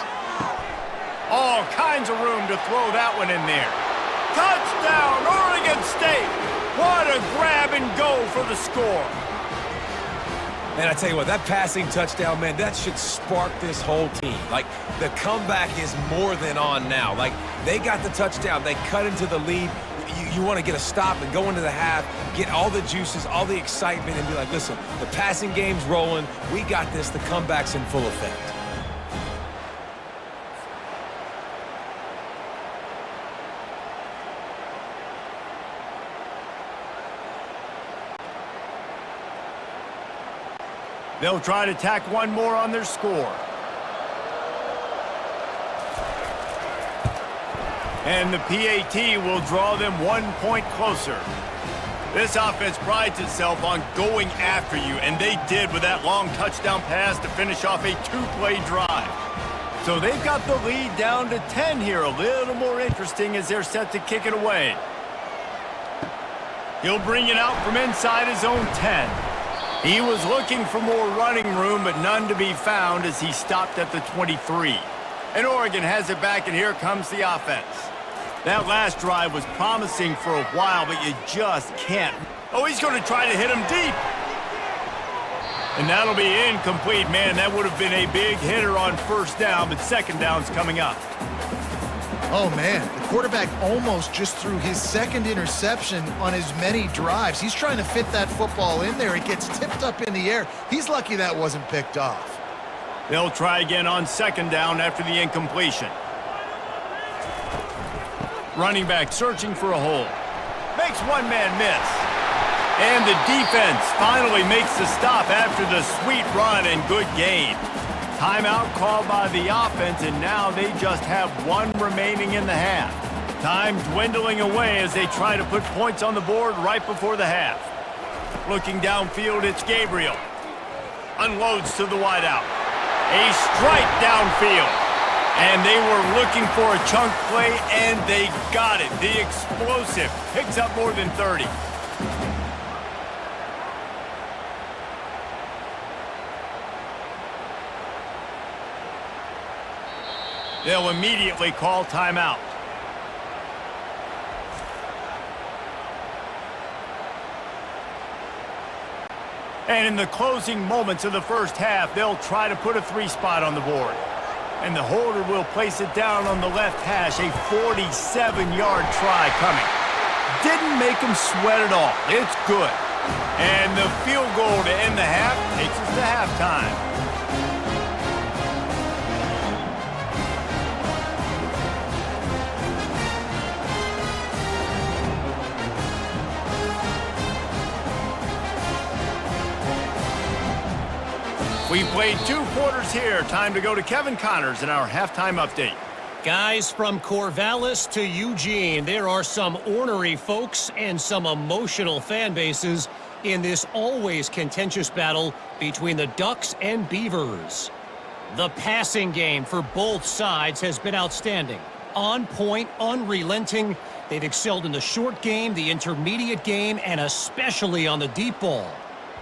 All kinds of room to throw that one in there. Touchdown, Oregon State! What a grab and go for the score. And I tell you what, that passing touchdown, man, that should spark this whole team. Like, the comeback is more than on now. Like, they got the touchdown. They cut into the lead. You want to get a stop and go into the half, get all the juices, all the excitement, and be like, listen, the passing game's rolling. We got this. The comeback's in full effect. They'll try to tack one more on their score. And the PAT will draw them 1 point closer. This offense prides itself on going after you, and they did with that long touchdown pass to finish off a two-play drive. So they've got the lead down to 10 here, a little more interesting as they're set to kick it away. He'll bring it out from inside his own 10. He was looking for more running room, but none to be found as he stopped at the 23. And Oregon has it back, and here comes the offense. That last drive was promising for a while, but you just can't. Oh, he's going to try to hit him deep. And that'll be incomplete. Man, that would have been a big hitter on first down, but second down's coming up. Oh, man, the quarterback almost just threw his second interception on as many drives. He's trying to fit that football in there. It gets tipped up in the air. He's lucky that wasn't picked off. They'll try again on second down after the incompletion. Running back searching for a hole. Makes one man miss. And the defense finally makes the stop after the sweet run and good gain. Timeout called by the offense, and now they just have one remaining in the half. Time dwindling away as they try to put points on the board right before the half. Looking downfield, it's Gabriel. Unloads to the wideout. A strike downfield. And they were looking for a chunk play, and they got it. The explosive picks up more than 30. They'll immediately call timeout. And in the closing moments of the first half, they'll try to put a 3-spot on the board. And the holder will place it down on the left hash, a 47-yard try coming. Didn't make him sweat at all. It's good. And the field goal to end the half takes us to halftime. We've played 2 quarters here. Time to go to Kevin Connors in our halftime update. Guys, from Corvallis to Eugene, there are some ornery folks and some emotional fan bases in this always contentious battle between the Ducks and Beavers. The passing game for both sides has been outstanding. On point, unrelenting. They've excelled in the short game, the intermediate game, and especially on the deep ball.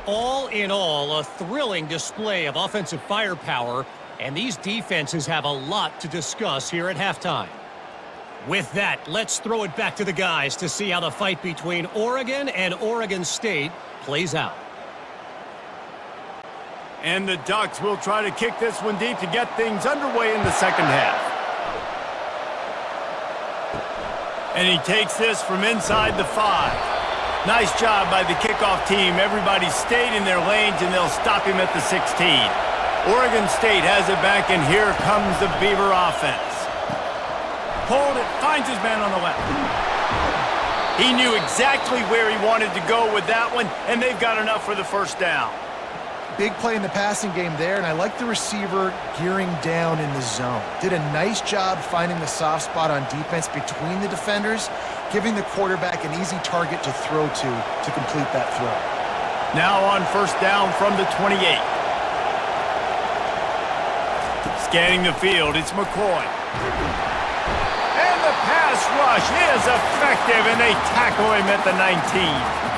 All in all, a thrilling display of offensive firepower, and these defenses have a lot to discuss here at halftime. With that, let's throw it back to the guys to see how the fight between Oregon and Oregon State plays out. And the Ducks will try to kick this one deep to get things underway in the second half. And he takes this from inside the 5. Nice job by the kickoff team. Everybody stayed in their lanes, and they'll stop him at the 16. Oregon State has it back, and here comes the Beaver offense. Pulled it, finds his man on the left. He knew exactly where he wanted to go with that one, and they've got enough for the first down. Big play in the passing game there, and I like the receiver gearing down in the zone. Did a nice job finding the soft spot on defense between the defenders, giving the quarterback an easy target to throw to complete that throw. Now on first down from the 28. Scanning the field, it's McCoy. And the pass rush is effective, and they tackle him at the 19.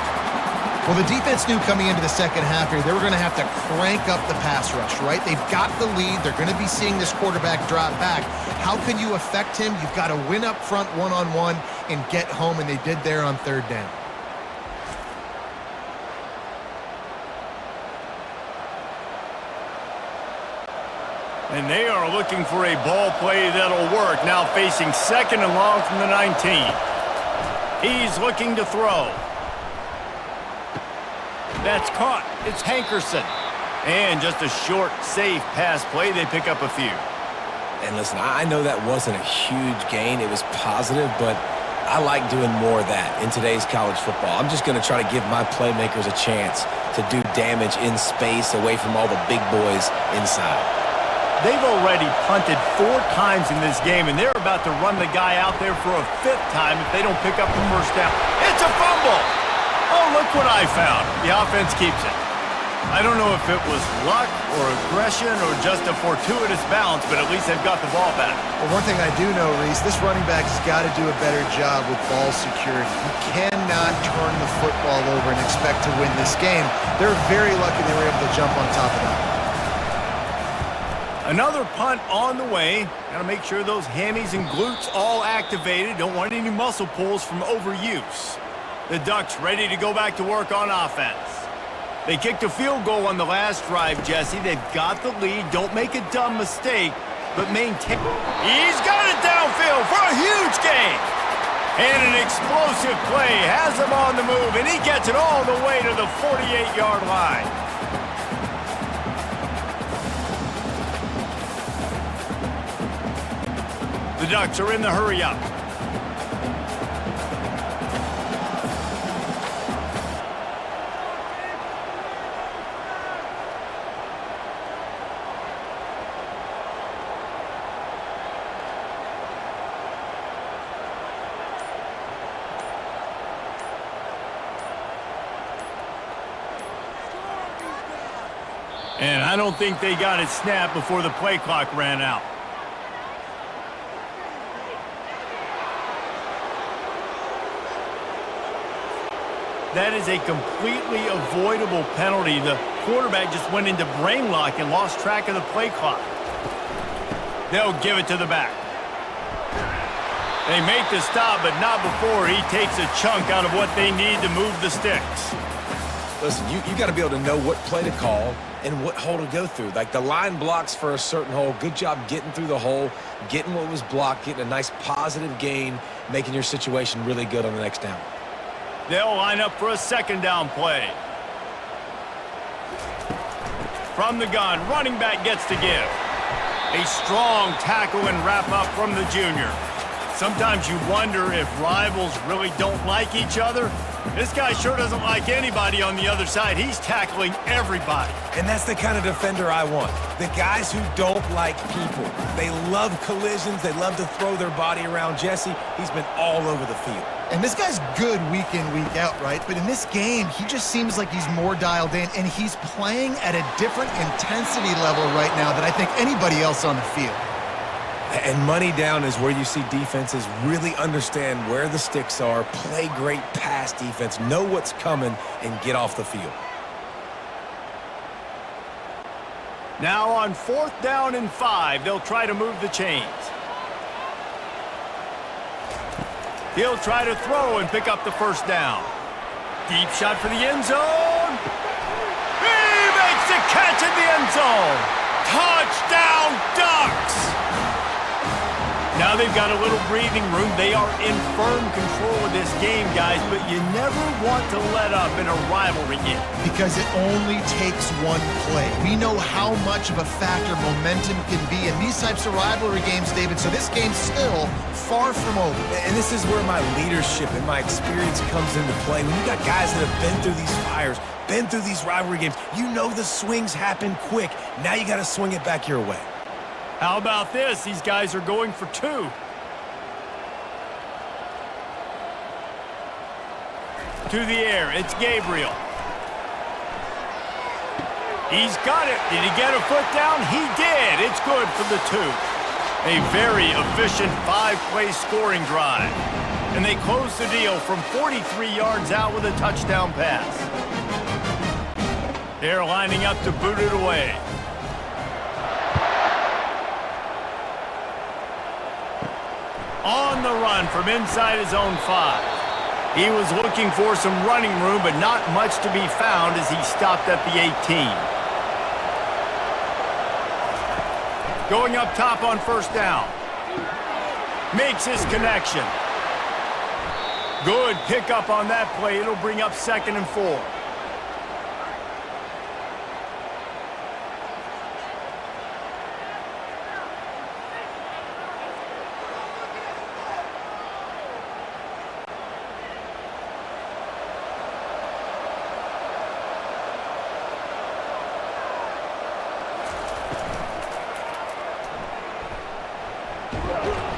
Well, the defense knew coming into the second half here they were going to have to crank up the pass rush, right? They've got the lead. They're going to be seeing this quarterback drop back. How can you affect him? You've got to win up front one-on-one and get home, and they did there on third down. And they are looking for a ball play that'll work. Now facing second and long from the 19. He's looking to throw. That's caught. It's Hankerson. And just a short, safe pass play. They pick up a few. And listen, I know that wasn't a huge gain. It was positive, but I like doing more of that in today's college football. I'm just going to try to give my playmakers a chance to do damage in space away from all the big boys inside. They've already punted 4 times in this game, and they're about to run the guy out there for a 5th time if they don't pick up the first down. It's a fumble! Oh, look what I found. The offense keeps it. I don't know if it was luck or aggression or just a fortuitous bounce, but at least they've got the ball back. Well, one thing I do know, Reese, this running back has got to do a better job with ball security. You cannot turn the football over and expect to win this game. They're very lucky they were able to jump on top of that. Another punt on the way. Got to make sure those hammies and glutes all activated. Don't want any muscle pulls from overuse. The Ducks ready to go back to work on offense. They kicked a field goal on the last drive, Jesse. They've got the lead. Don't make a dumb mistake, but maintain. He's got it downfield for a huge gain. And an explosive play has him on the move, and he gets it all the way to the 48-yard line. The Ducks are in the hurry-up. And I don't think they got it snapped before the play clock ran out. That is a completely avoidable penalty. The quarterback just went into brain lock and lost track of the play clock. They'll give it to the back. They make the stop, but not before he takes a chunk out of what they need to move the sticks. Listen, you got to be able to know what play to call and what hole to go through. Like the line blocks for a certain hole. Good job getting through the hole, getting what was blocked, getting a nice positive gain, making your situation really good on the next down. They'll line up for a second down play. From the gun, running back gets to give. A strong tackle and wrap up from the junior. Sometimes you wonder if rivals really don't like each other. This guy sure doesn't like anybody on the other side. He's tackling everybody. And that's the kind of defender I want. The guys who don't like people. They love collisions. They love to throw their body around. Jesse, he's been all over the field. And this guy's good week in, week out, right? But in this game, he just seems like he's more dialed in, and he's playing at a different intensity level right now than I think anybody else on the field. And money down is where you see defenses really understand where the sticks are, play great pass defense, know what's coming, and get off the field. Now on 4th down and 5, they'll try to move the chains. He'll try to throw and pick up the first down. Deep shot for the end zone. He makes the catch in the end zone. Touchdown, Ducks! Now they've got a little breathing room. They are in firm control of this game, guys, but you never want to let up in a rivalry game. Because it only takes one play. We know how much of a factor momentum can be in these types of rivalry games, David, so this game's still far from over. And this is where my leadership and my experience comes into play. When you got guys that have been through these fires, been through these rivalry games, you know the swings happen quick. Now you got to swing it back your way. How about this? These guys are going for two. To the air, it's Gabriel. He's got it. Did he get a foot down? He did. It's good for the two. A very efficient 5-play scoring drive. And they close the deal from 43 yards out with a touchdown pass. They're lining up to boot it away. On the run from inside his own 5. He was looking for some running room, but not much to be found as he stopped at the 18. Going up top on first down. Makes his connection. Good pickup on that play. It'll bring up 2nd and 4.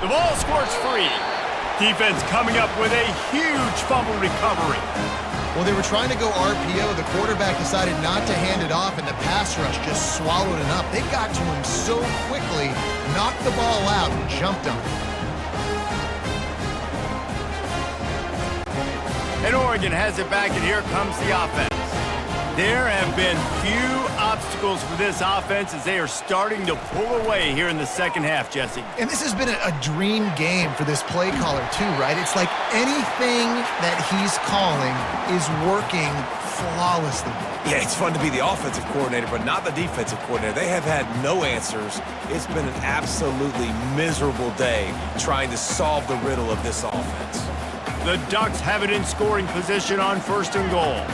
The ball squirts free. Defense coming up with a huge fumble recovery. Well, they were trying to go RPO. The quarterback decided not to hand it off, and the pass rush just swallowed it up. They got to him so quickly, knocked the ball out, and jumped on it. And Oregon has it back, and here comes the offense. There have been few obstacles for this offense as they are starting to pull away here in the second half, Jesse. And this has been a dream game for this play caller too, right? It's like anything that he's calling is working flawlessly. Yeah, it's fun to be the offensive coordinator, but not the defensive coordinator. They have had no answers. It's been an absolutely miserable day trying to solve the riddle of this offense. The Ducks have it in scoring position on 1st and goal.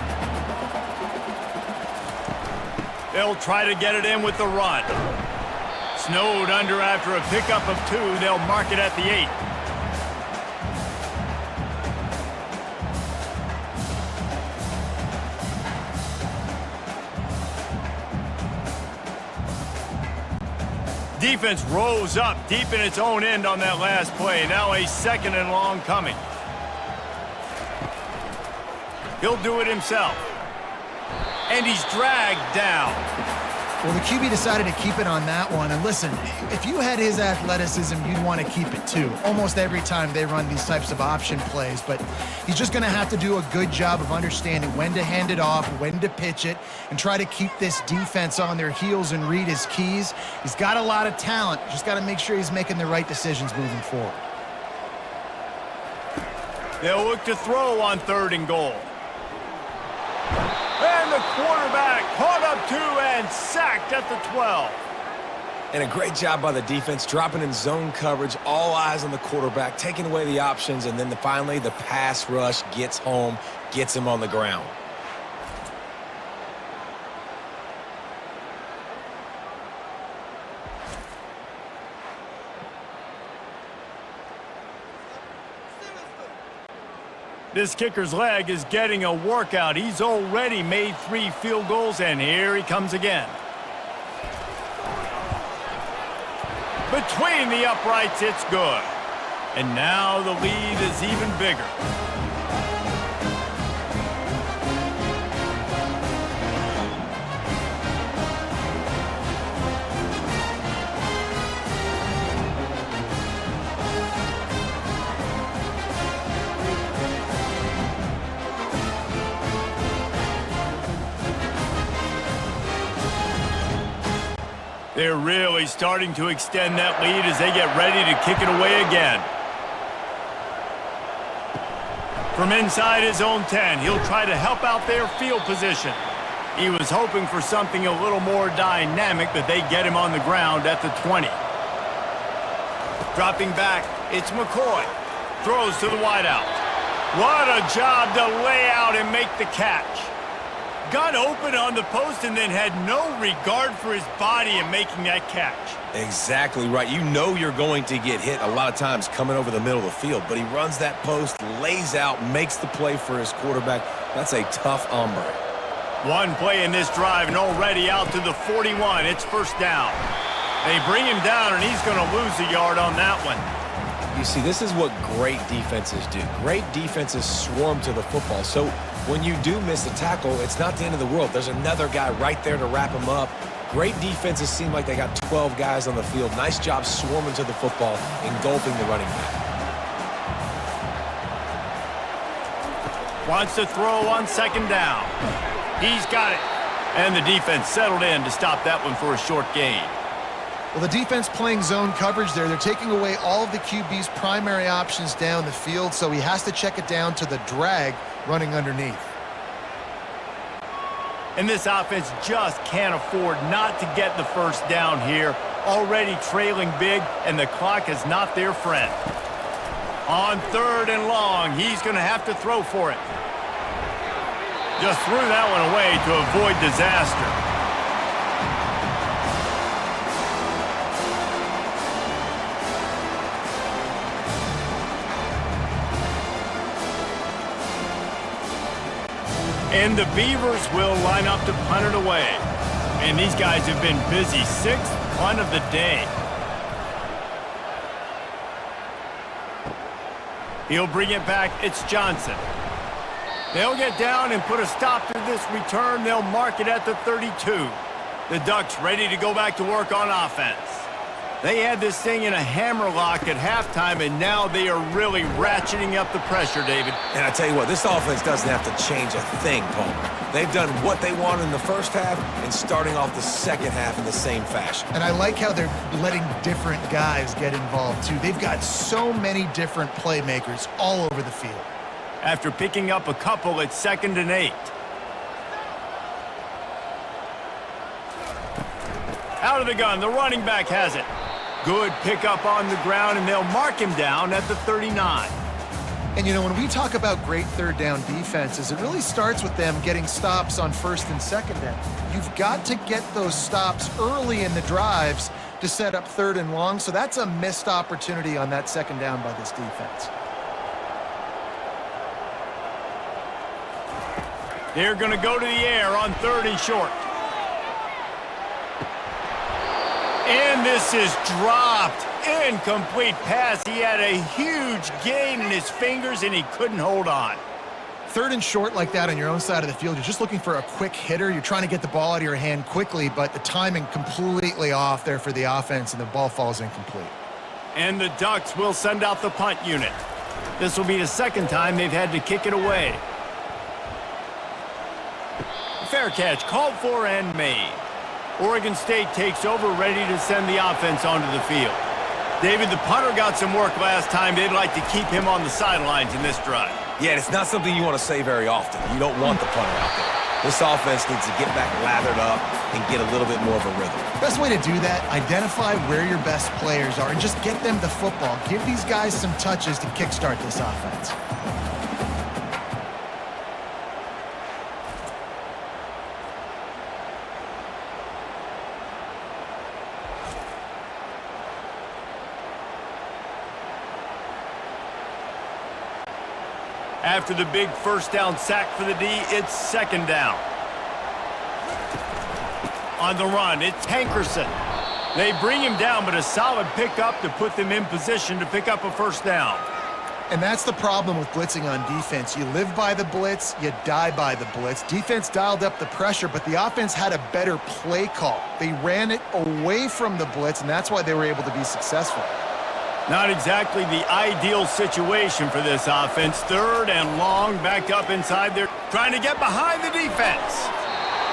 They'll try to get it in with the run. Snowed under after a pickup of 2. They'll mark it at the 8. Defense rose up deep in its own end on that last play. Now a 2nd and long coming. He'll do it himself. And he's dragged down. Well, the QB decided to keep it on that one. And listen, if you had his athleticism, you'd want to keep it too. Almost every time they run these types of option plays. But he's just going to have to do a good job of understanding when to hand it off, when to pitch it, and try to keep this defense on their heels and read his keys. He's got a lot of talent. Just got to make sure he's making the right decisions moving forward. They'll look to throw on 3rd and goal. And the quarterback caught up 2 and sacked at the 12. And a great job by the defense, dropping in zone coverage, all eyes on the quarterback, taking away the options, and then finally the pass rush gets home, gets him on the ground. This kicker's leg is getting a workout. He's already made 3 field goals, and here he comes again. Between the uprights, it's good. And now the lead is even bigger. They're really starting to extend that lead as they get ready to kick it away again. From inside his own 10, he'll try to help out their field position. He was hoping for something a little more dynamic, but they get him on the ground at the 20. Dropping back, it's McCoy. Throws to the wideout. What a job to lay out and make the catch. Got open on the post and then had no regard for his body in making that catch. Exactly right. You know you're going to get hit a lot of times coming over the middle of the field, but he runs that post, lays out, makes the play for his quarterback. That's a tough hombre. One play in this drive and already out to the 41. It's first down. They bring him down and he's going to lose a yard on that one. You see, this is what great defenses do. Great defenses swarm to the football. So when you do miss a tackle, it's not the end of the world. There's another guy right there to wrap him up. Great defenses seem like they got 12 guys on the field. Nice job swarming to the football, engulfing the running back. Wants to throw on second down. He's got it. And the defense settled in to stop that one for a short gain. Well, the defense playing zone coverage there. They're taking away all of the QB's primary options down the field, so he has to check it down to the drag running underneath. And this offense just can't afford not to get the first down here. Already trailing big, and the clock is not their friend. On third and long, he's going to have to throw for it. Just threw that one away to avoid disaster. And the Beavers will line up to punt it away. And these guys have been busy. Sixth punt of the day. He'll bring it back. It's Johnson. They'll get down and put a stop to this return. They'll mark it at the 32. The Ducks ready to go back to work on offense. They had this thing in a hammerlock at halftime, and now they are really ratcheting up the pressure, David. And I tell you what, this offense doesn't have to change a thing, Paul. They've done what they wanted in the first half and starting off the second half in the same fashion. And I like how they're letting different guys get involved, too. They've got so many different playmakers all over the field. After picking up a couple, it's 2nd and 8. Out of the gun, the running back has it. Good pickup on the ground, and they'll mark him down at the 39. And, you know, when we talk about great third down defenses, it really starts with them getting stops on first and second down. You've got to get those stops early in the drives to set up third and long, so that's a missed opportunity on that second down by this defense. They're going to go to the air on 3rd and short. And this is dropped. Incomplete pass. He had a huge gain in his fingers, and he couldn't hold on. 3rd and short like that on your own side of the field, you're just looking for a quick hitter. You're trying to get the ball out of your hand quickly, but the timing completely off there for the offense, and the ball falls incomplete. And the Ducks will send out the punt unit. This will be the second time they've had to kick it away. Fair catch, called for and made. Oregon State takes over, ready to send the offense onto the field. David, the punter got some work last time. They'd like to keep him on the sidelines in this drive. Yeah, it's not something you want to say very often. You don't want the punter out there. This offense needs to get back lathered up and get a little bit more of a rhythm. Best way to do that, identify where your best players are and just get them the football. Give these guys some touches to kickstart this offense. After the big first down sack for the D, it's 2nd down. On the run, it's Hankerson. They bring him down, but a solid pickup to put them in position to pick up a first down. And that's the problem with blitzing on defense. You live by the blitz, you die by the blitz. Defense dialed up the pressure, but the offense had a better play call. They ran it away from the blitz, and that's why they were able to be successful. Not exactly the ideal situation for this offense. 3rd and long, back up inside there, trying to get behind the defense.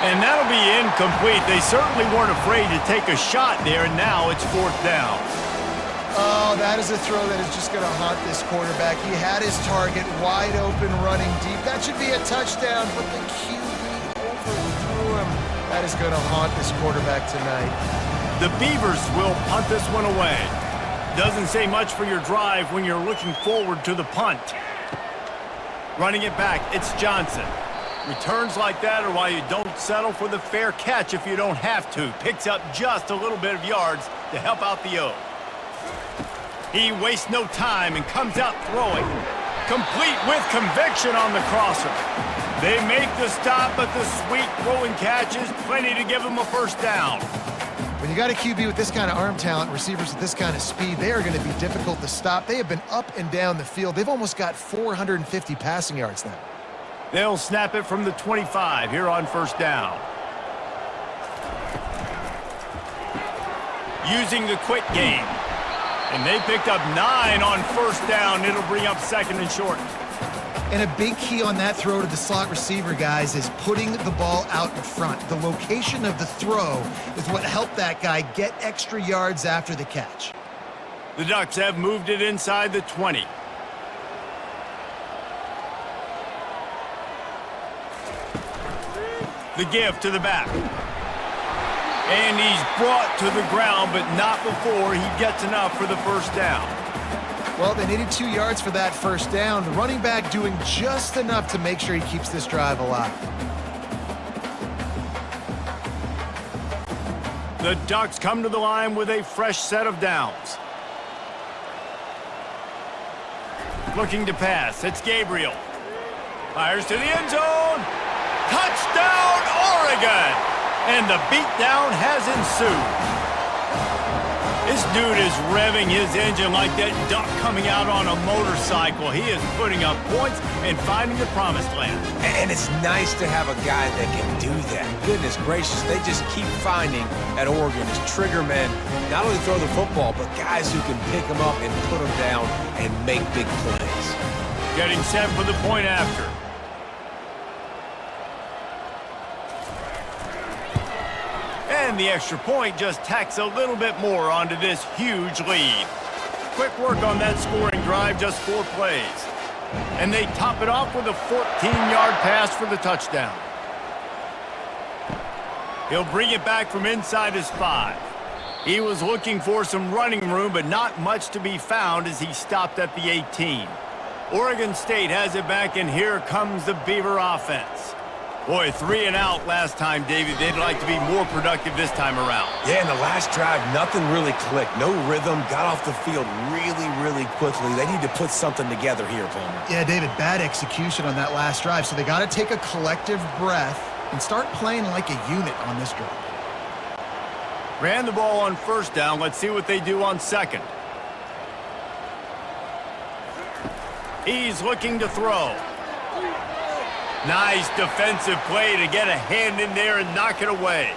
And that'll be incomplete. They certainly weren't afraid to take a shot there, and now it's 4th down. Oh, That is a throw that is just going to haunt this quarterback. He had his target wide open, running deep. That should be a touchdown, but the QB overthrew him. That is going to haunt this quarterback tonight. The Beavers will punt this one away. Doesn't say much for your drive when you're looking forward to the punt. Running it back, it's Johnson. Returns like that are why you don't settle for the fair catch if you don't have to. Picks up just a little bit of yards to help out the O. He wastes no time and comes out throwing. Complete with conviction on the crosser. They make the stop, but the sweet throwing catch is plenty to give them a first down. When you got a QB with this kind of arm talent, receivers with this kind of speed, they are going to be difficult to stop. They have been up and down the field. They've almost got 450 passing yards now. They'll snap it from the 25 here on first down. Using the quick game. And they picked up 9 on first down. It'll bring up second and short. And a big key on that throw to the slot receiver, guys, is putting the ball out in front. The location of the throw is what helped that guy get extra yards after the catch. The Ducks have moved it inside the 20. The give to the back. And he's brought to the ground, but not before he gets enough for the first down. Well, they needed 2 yards for that first down. The running back doing just enough to make sure he keeps this drive alive. The Ducks come to the line with a fresh set of downs. Looking to pass. It's Gabriel. Fires to the end zone. Touchdown, Oregon! And the beatdown has ensued. This dude is revving his engine like that duck coming out on a motorcycle. He is putting up points and finding the promised land. And it's nice to have a guy that can do that. Goodness gracious, they just keep finding at Oregon as trigger men, not only throw the football, but guys who can pick them up and put them down and make big plays. Getting set for the point after. And the extra point just tacks a little bit more onto this huge lead. Quick work on that scoring drive, just 4 plays. And they top it off with a 14-yard pass for the touchdown. He'll bring it back from inside his 5. He was looking for some running room, but not much to be found as he stopped at the 18. Oregon State has it back, and here comes the Beaver offense. Boy, 3 and out last time, David. They'd like to be more productive this time around. Yeah, in the last drive, nothing really clicked. No rhythm, got off the field really quickly. They need to put something together here, Palmer. Yeah, David, bad execution on that last drive, so they got to take a collective breath and start playing like a unit on this drive. Ran the ball on first down. Let's see what they do on second. He's looking to throw. Nice defensive play to get a hand in there and knock it away.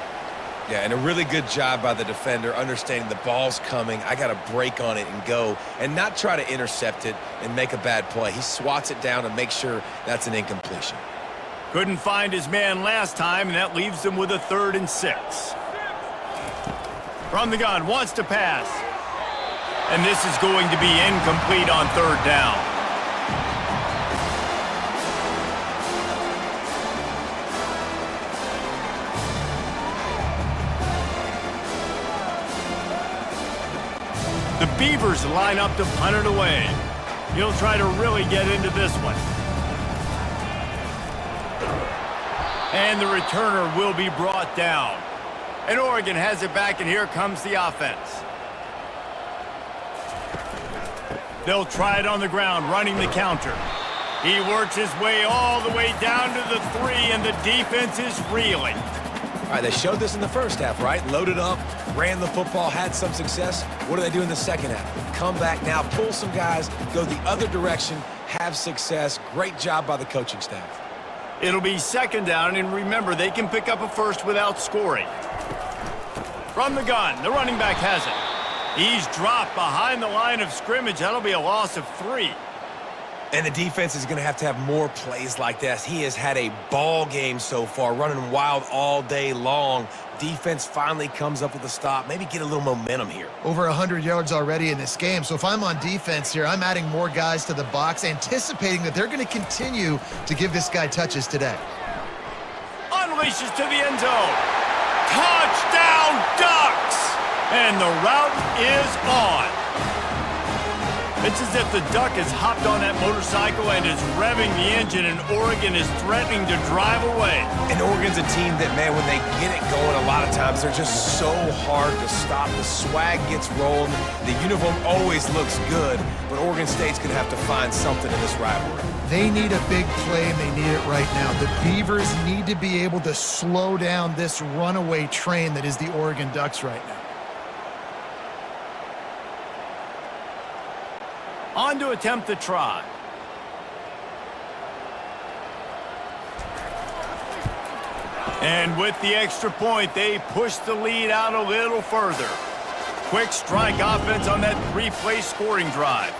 Yeah, and a really good job by the defender, understanding the ball's coming. I got to break on it and go, and not try to intercept it and make a bad play. He swats it down and makes sure that's an incompletion. Couldn't find his man last time, and that leaves him with a 3rd and 6. From the gun, wants to pass. And this is going to be incomplete on 3rd down. The Beavers line up to punt it away. He'll try to really get into this one. And the returner will be brought down. And Oregon has it back, and here comes the offense. They'll try it on the ground, running the counter. He works his way all the way down to the 3, and the defense is reeling. All right, they showed this in the first half, right? Loaded up, ran the football, had some success. What do they do in the second half? Come back now, pull some guys, go the other direction, have success. Great job by the coaching staff. It'll be 2nd down, and remember, they can pick up a first without scoring. From the gun, the running back has it. He's dropped behind the line of scrimmage. That'll be a loss of 3. And the defense is going to have more plays like this. He has had a ball game so far, running wild all day long. Defense finally comes up with a stop, maybe get a little momentum here. Over 100 yards already in this game. So if I'm on defense here, I'm adding more guys to the box, anticipating that they're going to continue to give this guy touches today. Unleashes to the end zone. Touchdown, Ducks! And the route is on. It's as if the Duck has hopped on that motorcycle and is revving the engine, and Oregon is threatening to drive away. And Oregon's a team that, man, when they get it going, a lot of times they're just so hard to stop. The swag gets rolled. The uniform always looks good, but Oregon State's going to have to find something in this rivalry. They need a big play, and they need it right now. The Beavers need to be able to slow down this runaway train that is the Oregon Ducks right now. On to attempt the try. And with the extra point, they push the lead out a little further. Quick strike offense on that 3-play scoring drive.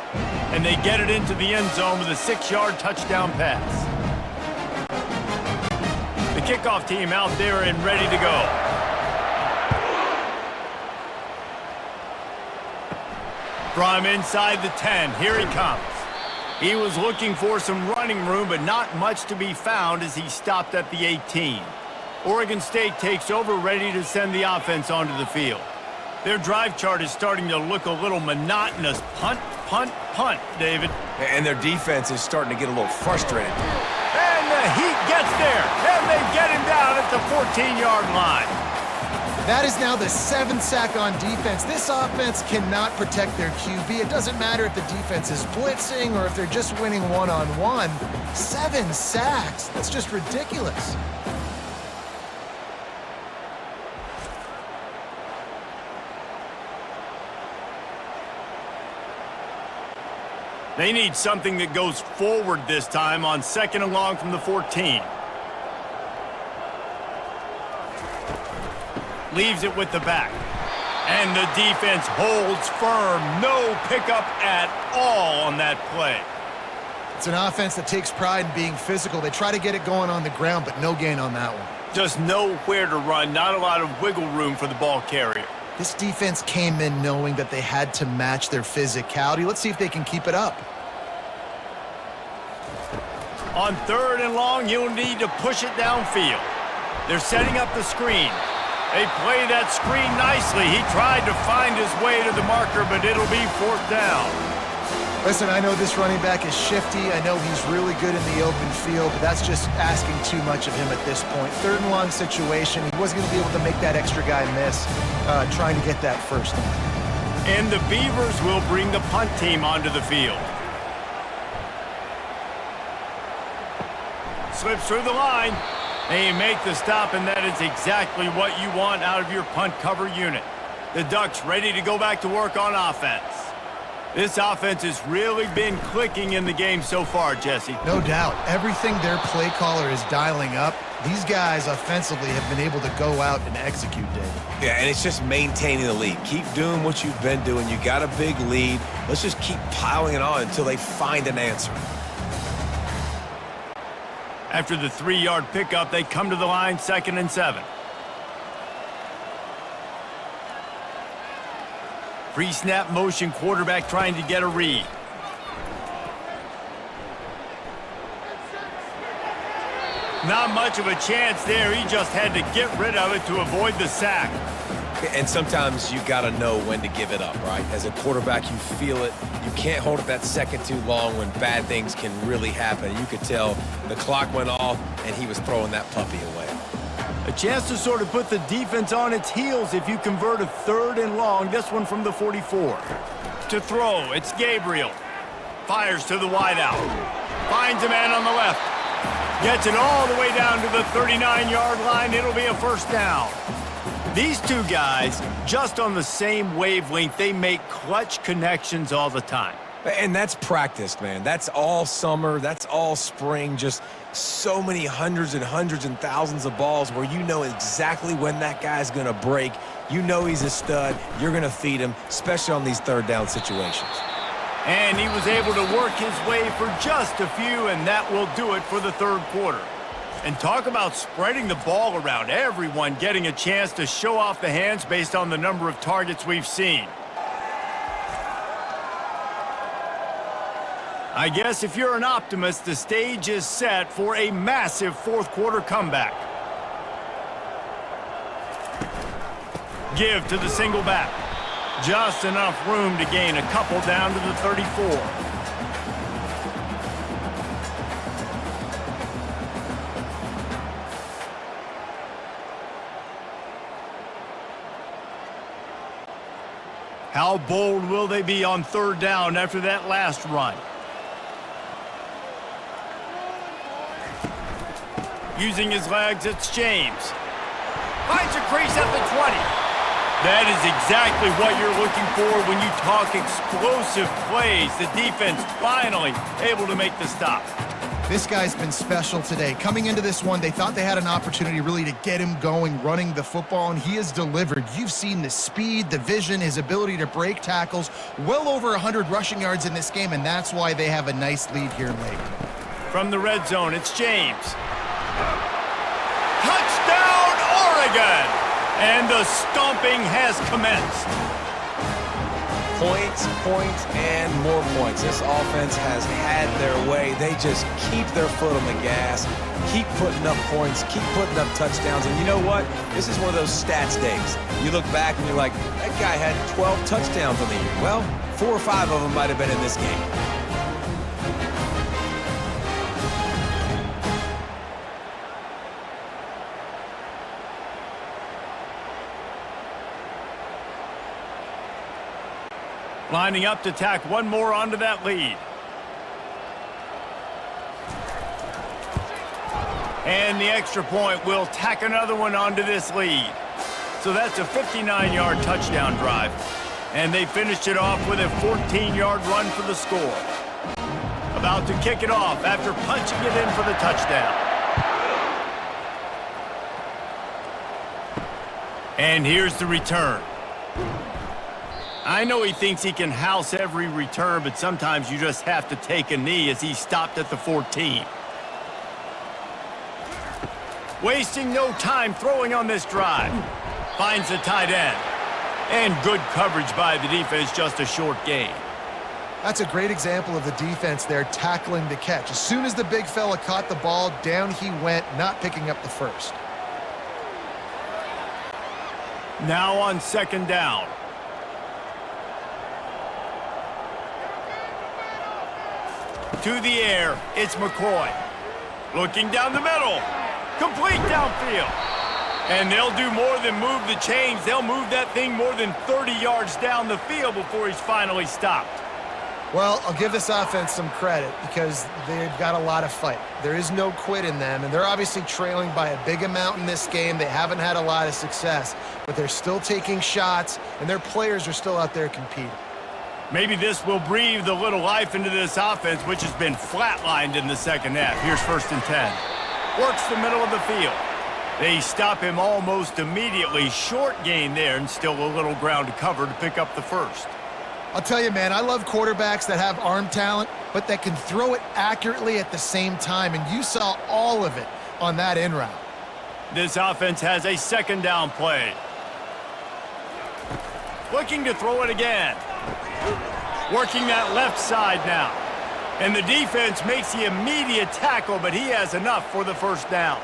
And they get it into the end zone with a 6-yard touchdown pass. The kickoff team out there and ready to go. From inside the 10, here he comes. He was looking for some running room, but not much to be found as he stopped at the 18. Oregon State takes over, ready to send the offense onto the field. Their drive chart is starting to look a little monotonous. Punt, punt, punt, David. And their defense is starting to get a little frustrated. And the Heat gets there, and they get him down at the 14-yard line. That is now the 7th sack on defense. This offense cannot protect their QB. It doesn't matter if the defense is blitzing or if they're just winning one-on-one. 7 sacks. That's just ridiculous. They need something that goes forward this time on 2nd and long from the 14. Leaves it with the back. And the defense holds firm. No pickup at all on that play. It's an offense that takes pride in being physical. They try to get it going on the ground, but no gain on that one. Just nowhere to run. Not a lot of wiggle room for the ball carrier. This defense came in knowing that they had to match their physicality. Let's see if they can keep it up. On 3rd and long, you'll need to push it downfield. They're setting up the screen. They play that screen nicely. He tried to find his way to the marker, but it'll be 4th down. Listen, I know this running back is shifty. I know he's really good in the open field, but that's just asking too much of him at this point. 3rd and long situation. He wasn't going to be able to make that extra guy miss, trying to get that first down. And the Beavers will bring the punt team onto the field. Slips through the line. They make the stop, and that is exactly what you want out of your punt cover unit. The Ducks ready to go back to work on offense. This offense has really been clicking in the game so far, Jesse. No doubt. Everything their play caller is dialing up, these guys offensively have been able to go out and execute, David. Yeah, and it's just maintaining the lead. Keep doing what you've been doing. You got a big lead. Let's just keep piling it on until they find an answer. After the 3-yard pickup, they come to the line, 2nd and 7. Pre-snap motion, quarterback trying to get a read. Not much of a chance there. He just had to get rid of it to avoid the sack. And sometimes you got to know when to give it up, right? As a quarterback, you feel it. You can't hold it that second too long when bad things can really happen. You could tell the clock went off, and he was throwing that puppy away. A chance to sort of put the defense on its heels if you convert a 3rd and long. This one from the 44. To throw, it's Gabriel. Fires to the wideout. Finds a man on the left. Gets it all the way down to the 39-yard line. It'll be a 1st down. These two guys, just on the same wavelength, they make clutch connections all the time. And that's practiced, man. That's all summer. That's all spring. Just so many hundreds and thousands of balls where you know exactly when that guy's going to break. You know he's a stud. You're going to feed him, especially on these 3rd down situations. And he was able to work his way for just a few, and that will do it for the third quarter. And talk about spreading the ball around, everyone getting a chance to show off the hands based on the number of targets we've seen. I guess if you're an optimist, the stage is set for a massive fourth quarter comeback. Give to the single back. Just enough room to gain a couple down to the 34. How bold will they be on third down after that last run? Using his legs, it's James. Finds a crease at the 20. That is exactly what you're looking for when you talk explosive plays. The defense finally able to make the stop. This guy's been special today. Coming into this one, they thought they had an opportunity really to get him going, running the football, and he has delivered. You've seen the speed, the vision, his ability to break tackles, well over 100 rushing yards in this game, and that's why they have a nice lead here late. From the red zone, it's James. Touchdown, Oregon! And the stomping has commenced. Points, points, and more points. This offense has had their way. They just keep their foot on the gas, keep putting up points, keep putting up touchdowns. And you know what? This is one of those stats days. You look back and you're like, that guy had 12 touchdowns on the year. Well, 4 or 5 of them might have been in this game. Lining up to tack one more onto that lead. And the extra point will tack another one onto this lead. So that's a 59-yard touchdown drive. And they finished it off with a 14-yard run for the score. About to kick it off after punching it in for the touchdown. And here's the return. I know he thinks he can house every return, but sometimes you just have to take a knee as he stopped at the 14. Wasting no time throwing on this drive. Finds the tight end. And good coverage by the defense, just a short gain. That's a great example of the defense there tackling the catch. As soon as the big fella caught the ball, down he went, not picking up the first. Now on second down. To the air, it's McCoy. Looking down the middle. Complete downfield. And they'll do more than move the chains. They'll move that thing more than 30 yards down the field before he's finally stopped. Well, I'll give this offense some credit because they've got a lot of fight. There is no quit in them, and they're obviously trailing by a big amount in this game. They haven't had a lot of success, but they're still taking shots, and their players are still out there competing. Maybe this will breathe a little life into this offense, which has been flatlined in the second half. Here's 1st and 10. Works the middle of the field. They stop him almost immediately. Short gain there, and still a little ground to cover to pick up the first. I'll tell you, man, I love quarterbacks that have arm talent, but that can throw it accurately at the same time, and you saw all of it on that in route. This offense has a second down play. Looking to throw it again. Working that left side now. And the defense makes the immediate tackle, but he has enough for the first down.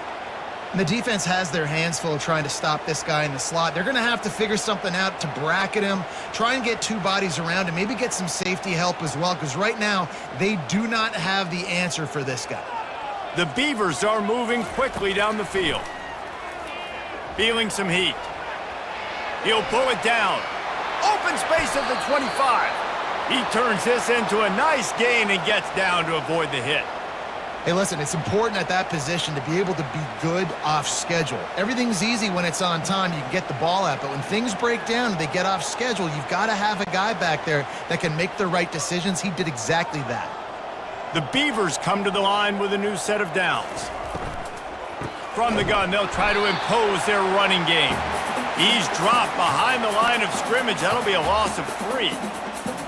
And the defense has their hands full trying to stop this guy in the slot. They're going to have to figure something out to bracket him, try and get 2 bodies around him, maybe get some safety help as well, because right now they do not have the answer for this guy. The Beavers are moving quickly down the field. Feeling some heat. He'll pull it down. Open space at the 25. He turns this into a nice gain and gets down to avoid the hit. Hey, listen, it's important at that position to be able to be good off schedule. Everything's easy when it's on time. You can get the ball out, but when things break down and they get off schedule, you've got to have a guy back there that can make the right decisions. He did exactly that. The Beavers come to the line with a new set of downs. From the gun, they'll try to impose their running game. He's dropped behind the line of scrimmage. That'll be a loss of 3.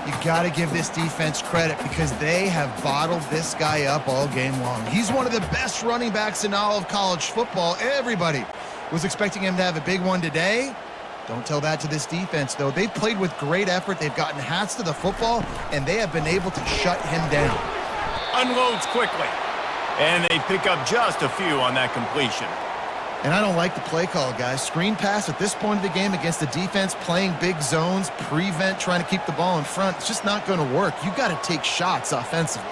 You got to give this defense credit because they have bottled this guy up all game long. He's one of the best running backs in all of college football. Everybody was expecting him to have a big one today. Don't tell that to this defense, though. They've played with great effort. They've gotten hats to the football, and they have been able to shut him down. Unloads quickly, and they pick up just a few on that completion. And I don't like the play call, guys. Screen pass at this point of the game against the defense, playing big zones, prevent, trying to keep the ball in front. It's just not going to work. You got to take shots offensively.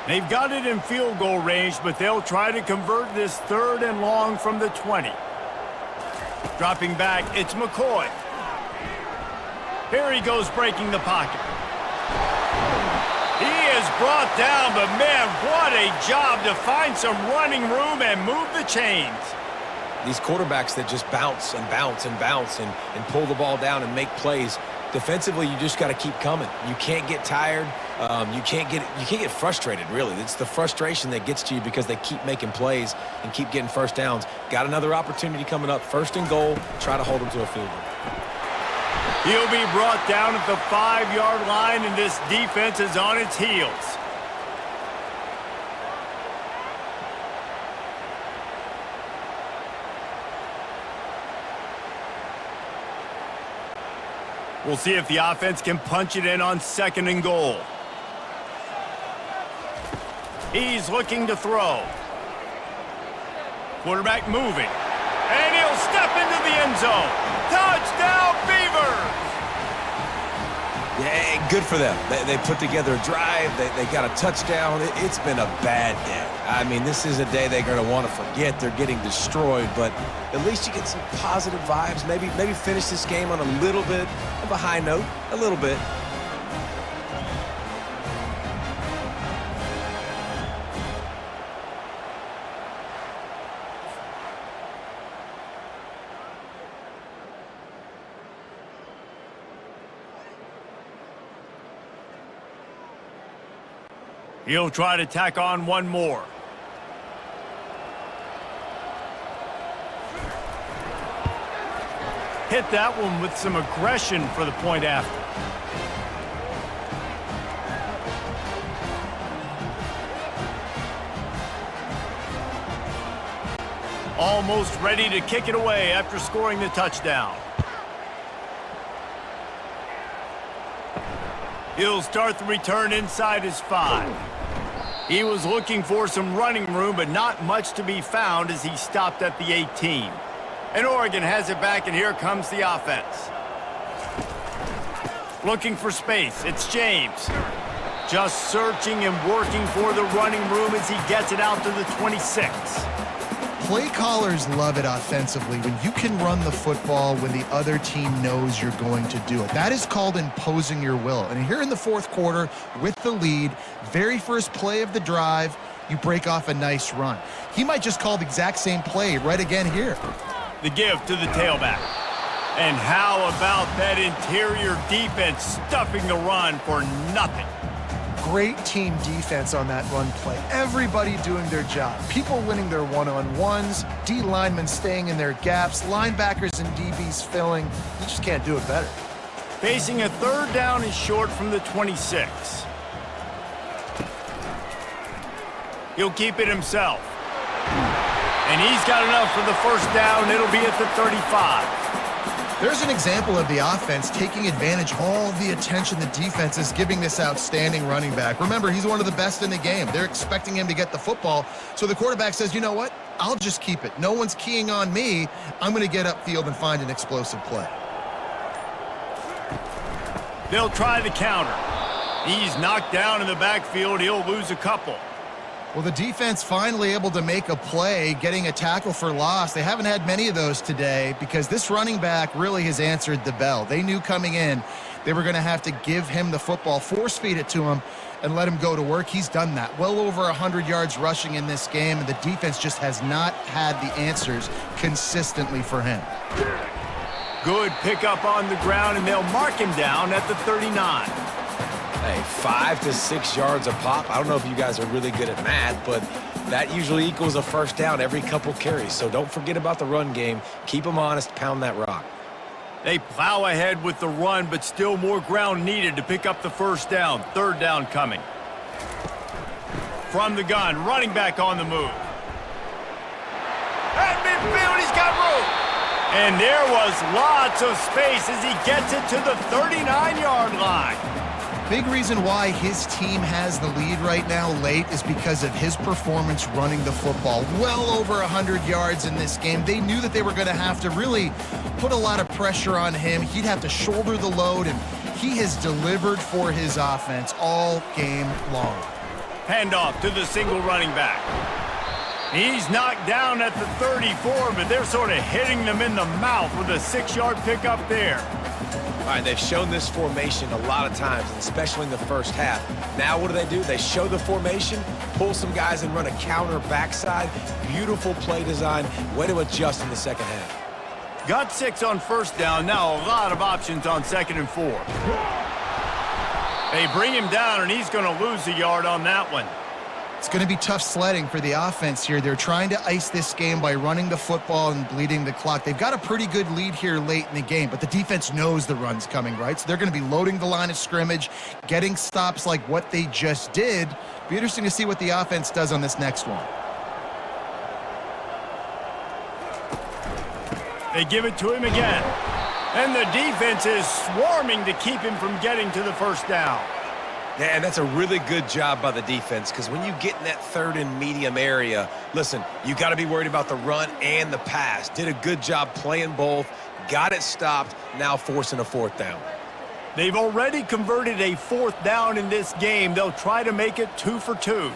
They've got it in field goal range, but they'll try to convert this 3rd and long from the 20. Dropping back, it's McCoy. Here he goes breaking the pocket. He is brought down, but man, what a job to find some running room and move the chains. These quarterbacks that just bounce and bounce and bounce and pull the ball down and make plays. Defensively, you just got to keep coming. You can't get tired. You can't get frustrated, really. It's the frustration that gets to you because they keep making plays and keep getting first downs. Got another opportunity coming up. 1st and goal. Try to hold them to a field goal. He'll be brought down at the 5-yard line, and this defense is on its heels. We'll see if the offense can punch it in on 2nd and goal. He's looking to throw. Quarterback moving. And he'll step into the end zone. Touchdown, Beavers! Yeah, good for them. They put together a drive. They got a touchdown. It's been a bad day. I mean, this is a day they're going to want to forget. They're getting destroyed, but at least you get some positive vibes. Maybe finish this game on a little bit of a high note, a little bit. He'll try to tack on one more. Hit that one with some aggression for the point after. Almost ready to kick it away after scoring the touchdown. He'll start the return inside his 5. He was looking for some running room, but not much to be found as he stopped at the 18. And Oregon has it back, and here comes the offense. Looking for space, it's James. Just searching and working for the running room as he gets it out to the 26. Play callers love it offensively when you can run the football when the other team knows you're going to do it. That is called imposing your will. And here in the 4th quarter with the lead, very first play of the drive, you break off a nice run. He might just call the exact same play right again here. The give to the tailback. And how about that interior defense stuffing the run for nothing? Great team defense on that run play. Everybody doing their job. People winning their one-on-ones, D linemen staying in their gaps, linebackers and DBs filling. You just can't do it better. Facing a 3rd down and short from the 26. He'll keep it himself. And he's got enough for the 1st down. It'll be at the 35. There's an example of the offense taking advantage of all the attention the defense is giving this outstanding running back. Remember, he's one of the best in the game. They're expecting him to get the football. So the quarterback says, you know what? I'll just keep it. No one's keying on me. I'm going to get upfield and find an explosive play. They'll try the counter. He's knocked down in the backfield. He'll lose a couple. Well, the defense finally able to make a play, getting a tackle for loss. They haven't had many of those today because this running back really has answered the bell. They knew coming in they were going to have to give him the football, force feed it to him, and let him go to work. He's done that. Well over 100 yards rushing in this game, and the defense just has not had the answers consistently for him. Good pickup on the ground, and they'll mark him down at the 39. Hey, 5 to 6 yards a pop. I don't know if you guys are really good at math, but that usually equals a 1st down every couple carries. So don't forget about the run game. Keep them honest, pound that rock. They plow ahead with the run, but still more ground needed to pick up the first down. Third down coming. From the gun, running back on the move. At midfield, he's got room. And there was lots of space as he gets it to the 39-yard line. Big reason why his team has the lead right now late is because of his performance running the football. Well over 100 yards in this game. They knew that they were going to have to really put a lot of pressure on him. He'd have to shoulder the load, and he has delivered for his offense all game long. Handoff to the single running back. He's knocked down at the 34, but they're sort of hitting them in the mouth with a 6-yard pickup there. All right, they've shown this formation a lot of times, especially in the first half. Now what do? They show the formation, pull some guys and run a counter backside. Beautiful play design. Way to adjust in the second half. Got 6 on first down. Now a lot of options on 2nd and 4. They bring him down, and he's going to lose a yard on that one. It's going to be tough sledding for the offense here. They're trying to ice this game by running the football and bleeding the clock. They've got a pretty good lead here late in the game, but the defense knows the run's coming, right? So they're going to be loading the line of scrimmage, getting stops like what they just did. Be interesting to see what the offense does on this next one. They give it to him again. And the defense is swarming to keep him from getting to the first down. Yeah, and that's a really good job by the defense, because when you get in that 3rd and medium area, listen, you got to be worried about the run and the pass. Did a good job playing both, got it stopped, now forcing a 4th down. They've already converted a 4th down in this game. They'll try to make it 2 for 2.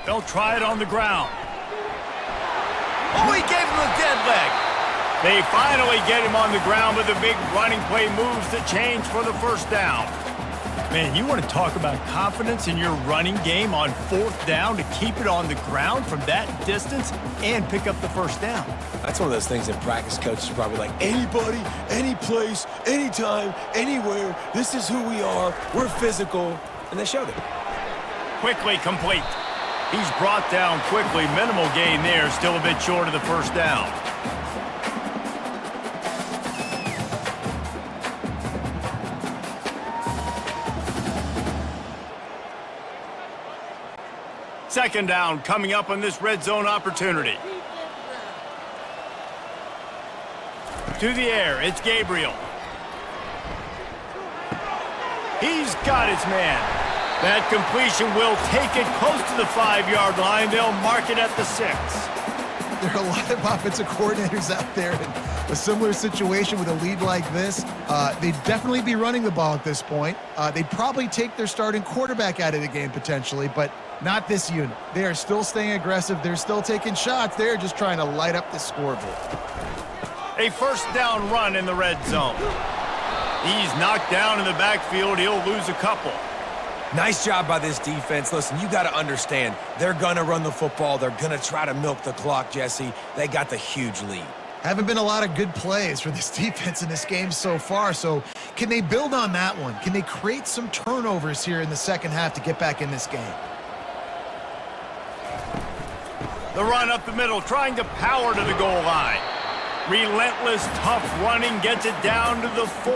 They'll try it on the ground. Oh, he gave him a dead leg. They finally get him on the ground with a big running play moves the change for the first down. Man, you want to talk about confidence in your running game on 4th down to keep it on the ground from that distance and pick up the first down. That's one of those things that practice coaches are probably like, anybody, any place, anytime, anywhere, this is who we are, we're physical, and they showed it. Quickly complete. He's brought down quickly. Minimal gain there, still a bit short of the first down. Second down coming up on this red zone opportunity. To the air, it's Gabriel. He's got his man. That completion will take it close to the 5-yard line. They'll mark it at the 6. There are a lot of offensive coordinators out there in a similar situation with a lead like this. They'd definitely be running the ball at this point. They'd probably take their starting quarterback out of the game potentially, but not this unit. They are still staying aggressive. They're still taking shots. They're just trying to light up the scoreboard. A first down run in the red zone. He's knocked down in the backfield. He'll lose a couple. Nice job by this defense. Listen, you got to understand, they're going to run the football. They're going to try to milk the clock, Jesse. They got the huge lead. Haven't been a lot of good plays for this defense in this game so far, so can they build on that one? Can they create some turnovers here in the second half to get back in this game? The run up the middle, trying to power to the goal line. Relentless, tough running gets it down to the 4.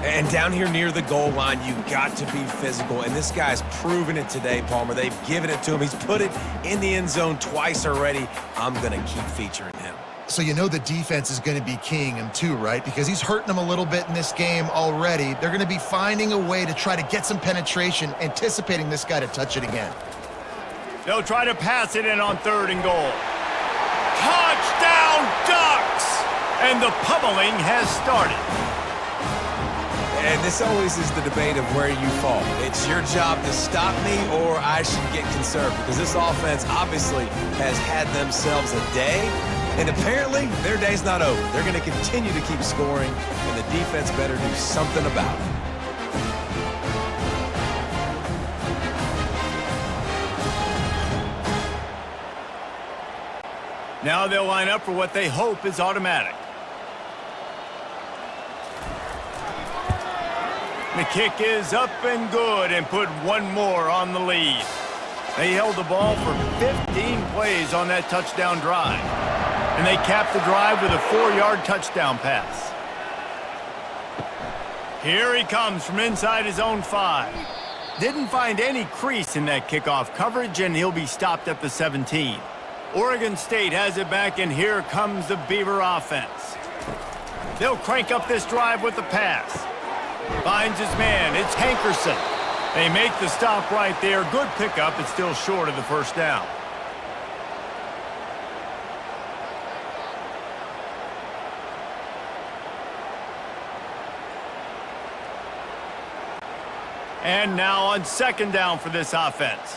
And down here near the goal line, you got to be physical. And this guy's proven it today, Palmer. They've given it to him. He's put it in the end zone twice already. I'm going to keep featuring him. So you know the defense is going to be keying him too, right? Because he's hurting them a little bit in this game already. They're going to be finding a way to try to get some penetration, anticipating this guy to touch it again. They'll try to pass it in on 3rd and goal. Touchdown, Ducks! And the pummeling has started. And this always is the debate of where you fall. It's your job to stop me, or I should get conservative, because this offense obviously has had themselves a day, and apparently their day's not over. They're going to continue to keep scoring, and the defense better do something about it. Now they'll line up for what they hope is automatic. The kick is up and good and put one more on the lead. They held the ball for 15 plays on that touchdown drive. And they cap the drive with a 4-yard touchdown pass. Here he comes from inside his own 5. Didn't find any crease in that kickoff coverage, and he'll be stopped at the 17. Oregon State has it back, and here comes the Beaver offense. They'll crank up this drive with the pass. Finds his man. It's Hankerson. They make the stop right there. Good pickup. It's still short of the first down. And now on second down for this offense.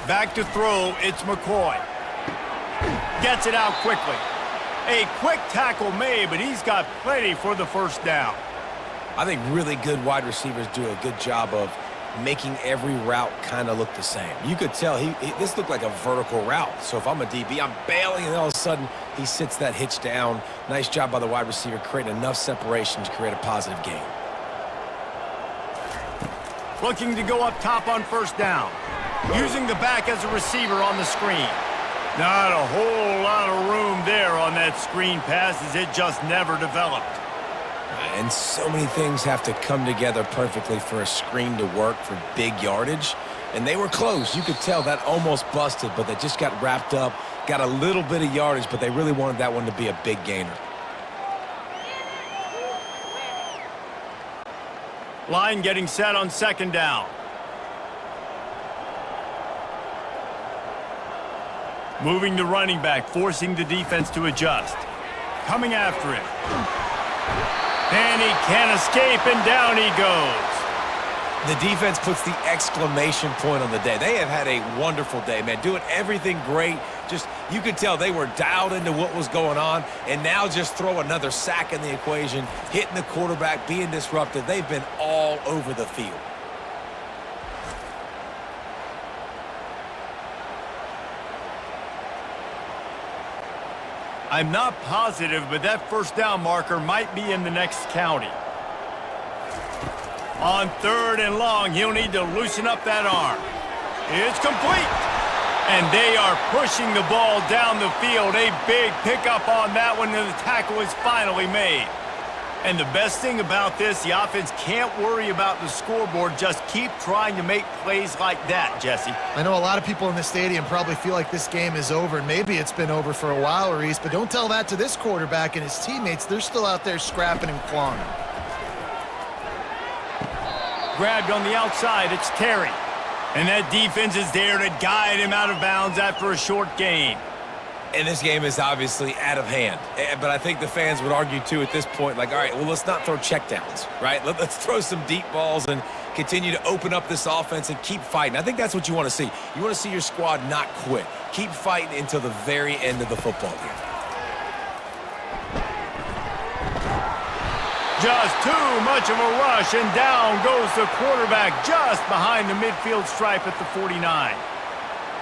Back to throw, it's McCoy. Gets it out quickly. A quick tackle made, but he's got plenty for the first down. I think really good wide receivers do a good job of making every route kind of look the same. You could tell this looked like a vertical route. So if I'm a DB, I'm bailing, and all of a sudden he sits that hitch down. Nice job by the wide receiver creating enough separation to create a positive gain. Looking to go up top on first down. Using the back as a receiver on the screen. Not a whole lot of room there on that screen pass, as it just never developed. And so many things have to come together perfectly for a screen to work for big yardage. And they were close. You could tell that almost busted, but they just got wrapped up, got a little bit of yardage, but they really wanted that one to be a big gainer. Line getting set on second down. Moving the running back, forcing the defense to adjust. Coming after him. And he can't escape, and down he goes. The defense puts the exclamation point on the day. They have had a wonderful day, man. Doing everything great. Just, you could tell they were dialed into what was going on, and now just throw another sack in the equation, hitting the quarterback, being disruptive. They've been all over the field. I'm not positive, but that first down marker might be in the next county. On third and long, he'll need to loosen up that arm. It's complete. And they are pushing the ball down the field. A big pickup on that one, and the tackle is finally made. And the best thing about this, the offense can't worry about the scoreboard. Just keep trying to make plays like that, Jesse. I know a lot of people in the stadium probably feel like this game is over, and maybe it's been over for a while, Reese, but don't tell that to this quarterback and his teammates. They're still out there scrapping and clawing. Grabbed on the outside, it's Terry. And that defense is there to guide him out of bounds after a short gain. And this game is obviously out of hand. But I think the fans would argue, too, at this point, like, all right, well, let's not throw checkdowns, right? Let's throw some deep balls and continue to open up this offense and keep fighting. I think that's what you want to see. You want to see your squad not quit. Keep fighting until the very end of the football game. Just too much of a rush, and down goes the quarterback just behind the midfield stripe at the 49.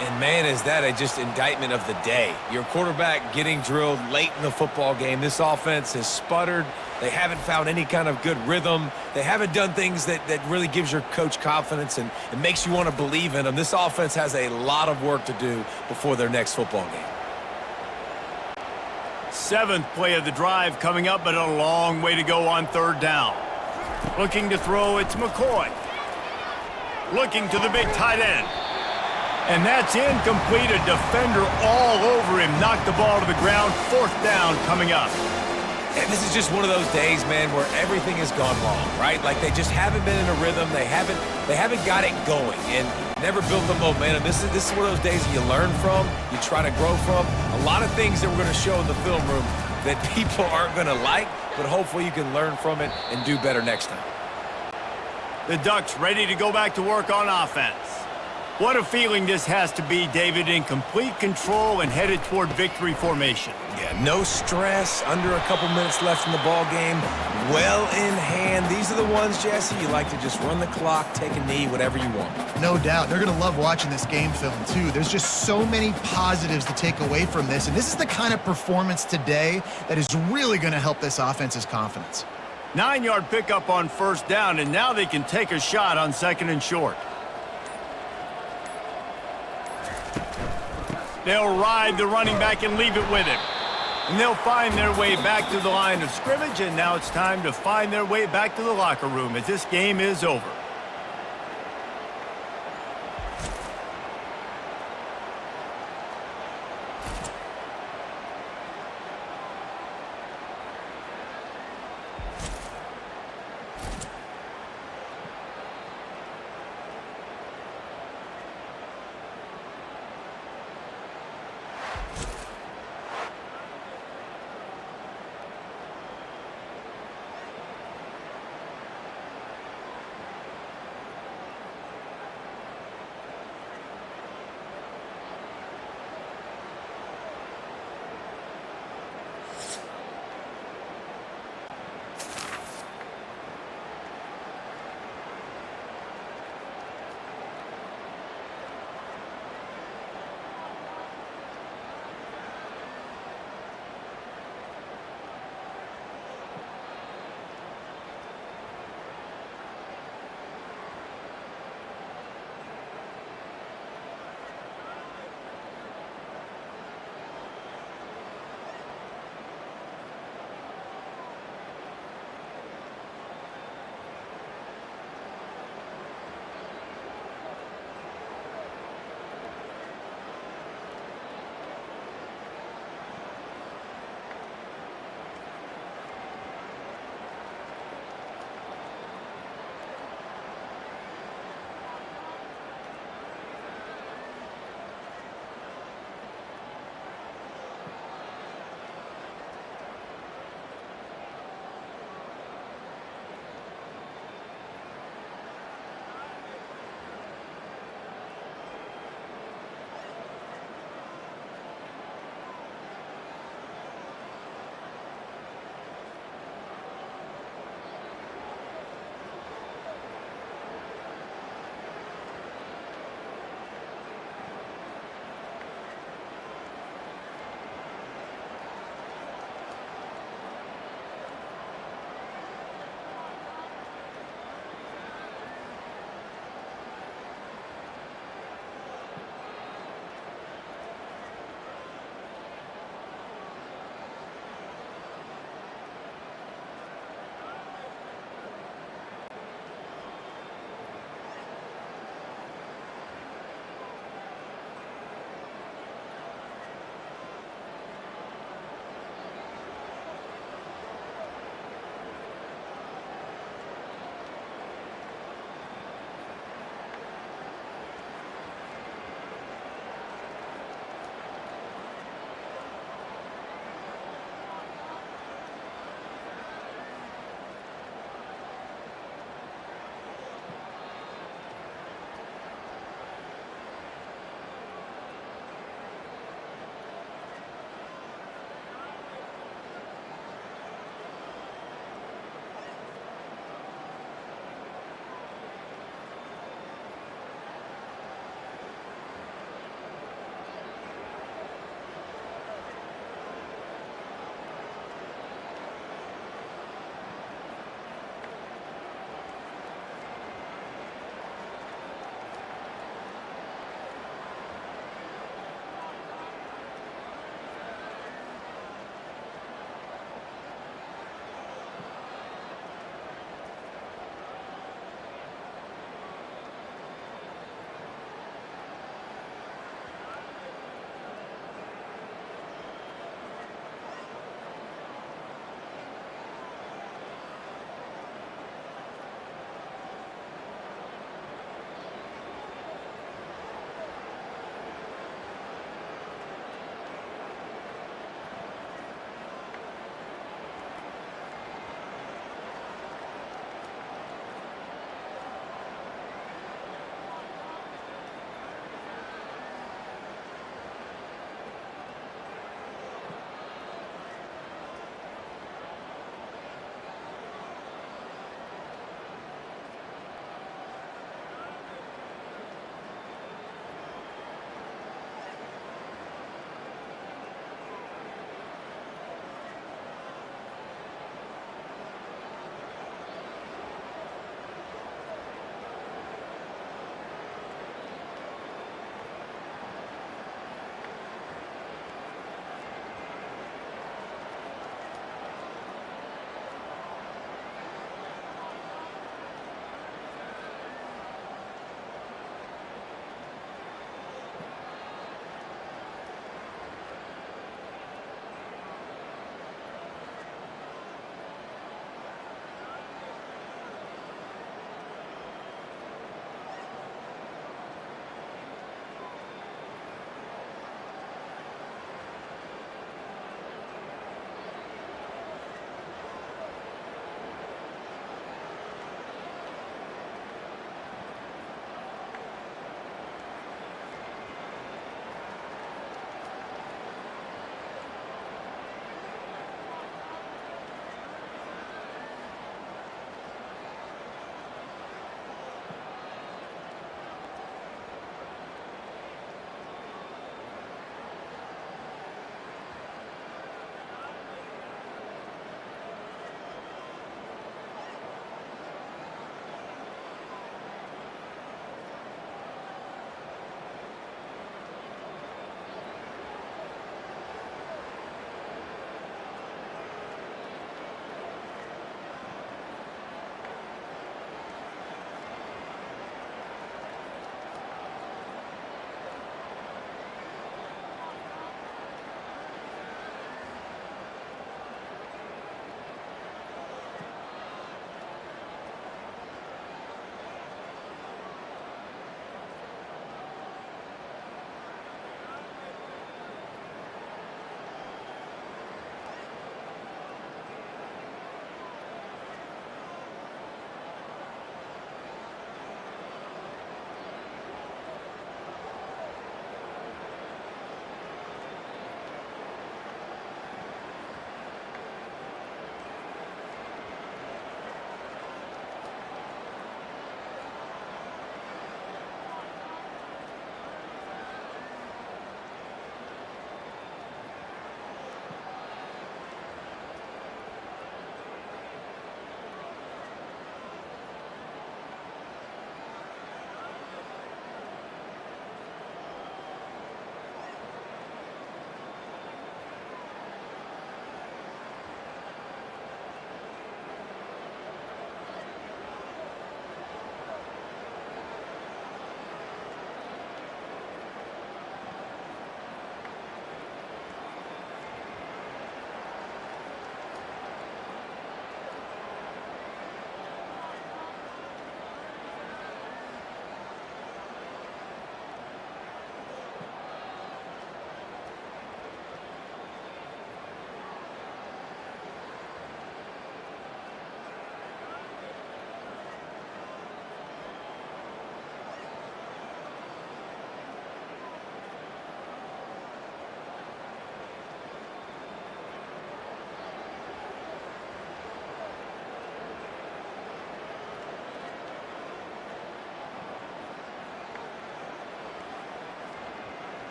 And, man, is that just indictment of the day. Your quarterback getting drilled late in the football game. This offense has sputtered. They haven't found any kind of good rhythm. They haven't done things that really gives your coach confidence and makes you want to believe in them. This offense has a lot of work to do before their next football game. Seventh play of the drive coming up, but a long way to go on third down. Looking to throw, it's McCoy. Looking to the big tight end. And that's incomplete. A defender all over him. Knocked the ball to the ground. Fourth down coming up. And this is just one of those days, man, where everything has gone wrong, right? Like they just haven't been in a rhythm. They haven't got it going and never built the momentum. This is one of those days that you learn from, you try to grow from. A lot of things that we're going to show in the film room that people aren't going to like, but hopefully you can learn from it and do better next time. The Ducks ready to go back to work on offense. What a feeling this has to be, David, in complete control and headed toward victory formation. Yeah, no stress, under a couple minutes left in the ball game, well in hand. These are the ones, Jesse, you like to just run the clock, take a knee, whatever you want. No doubt. They're going to love watching this game film, too. There's just so many positives to take away from this, and this is the kind of performance today that is really going to help this offense's confidence. 9-yard pickup on first down, and now they can take a shot on second and short. They'll ride the running back and leave it with him. And they'll find their way back to the line of scrimmage, and now it's time to find their way back to the locker room as this game is over.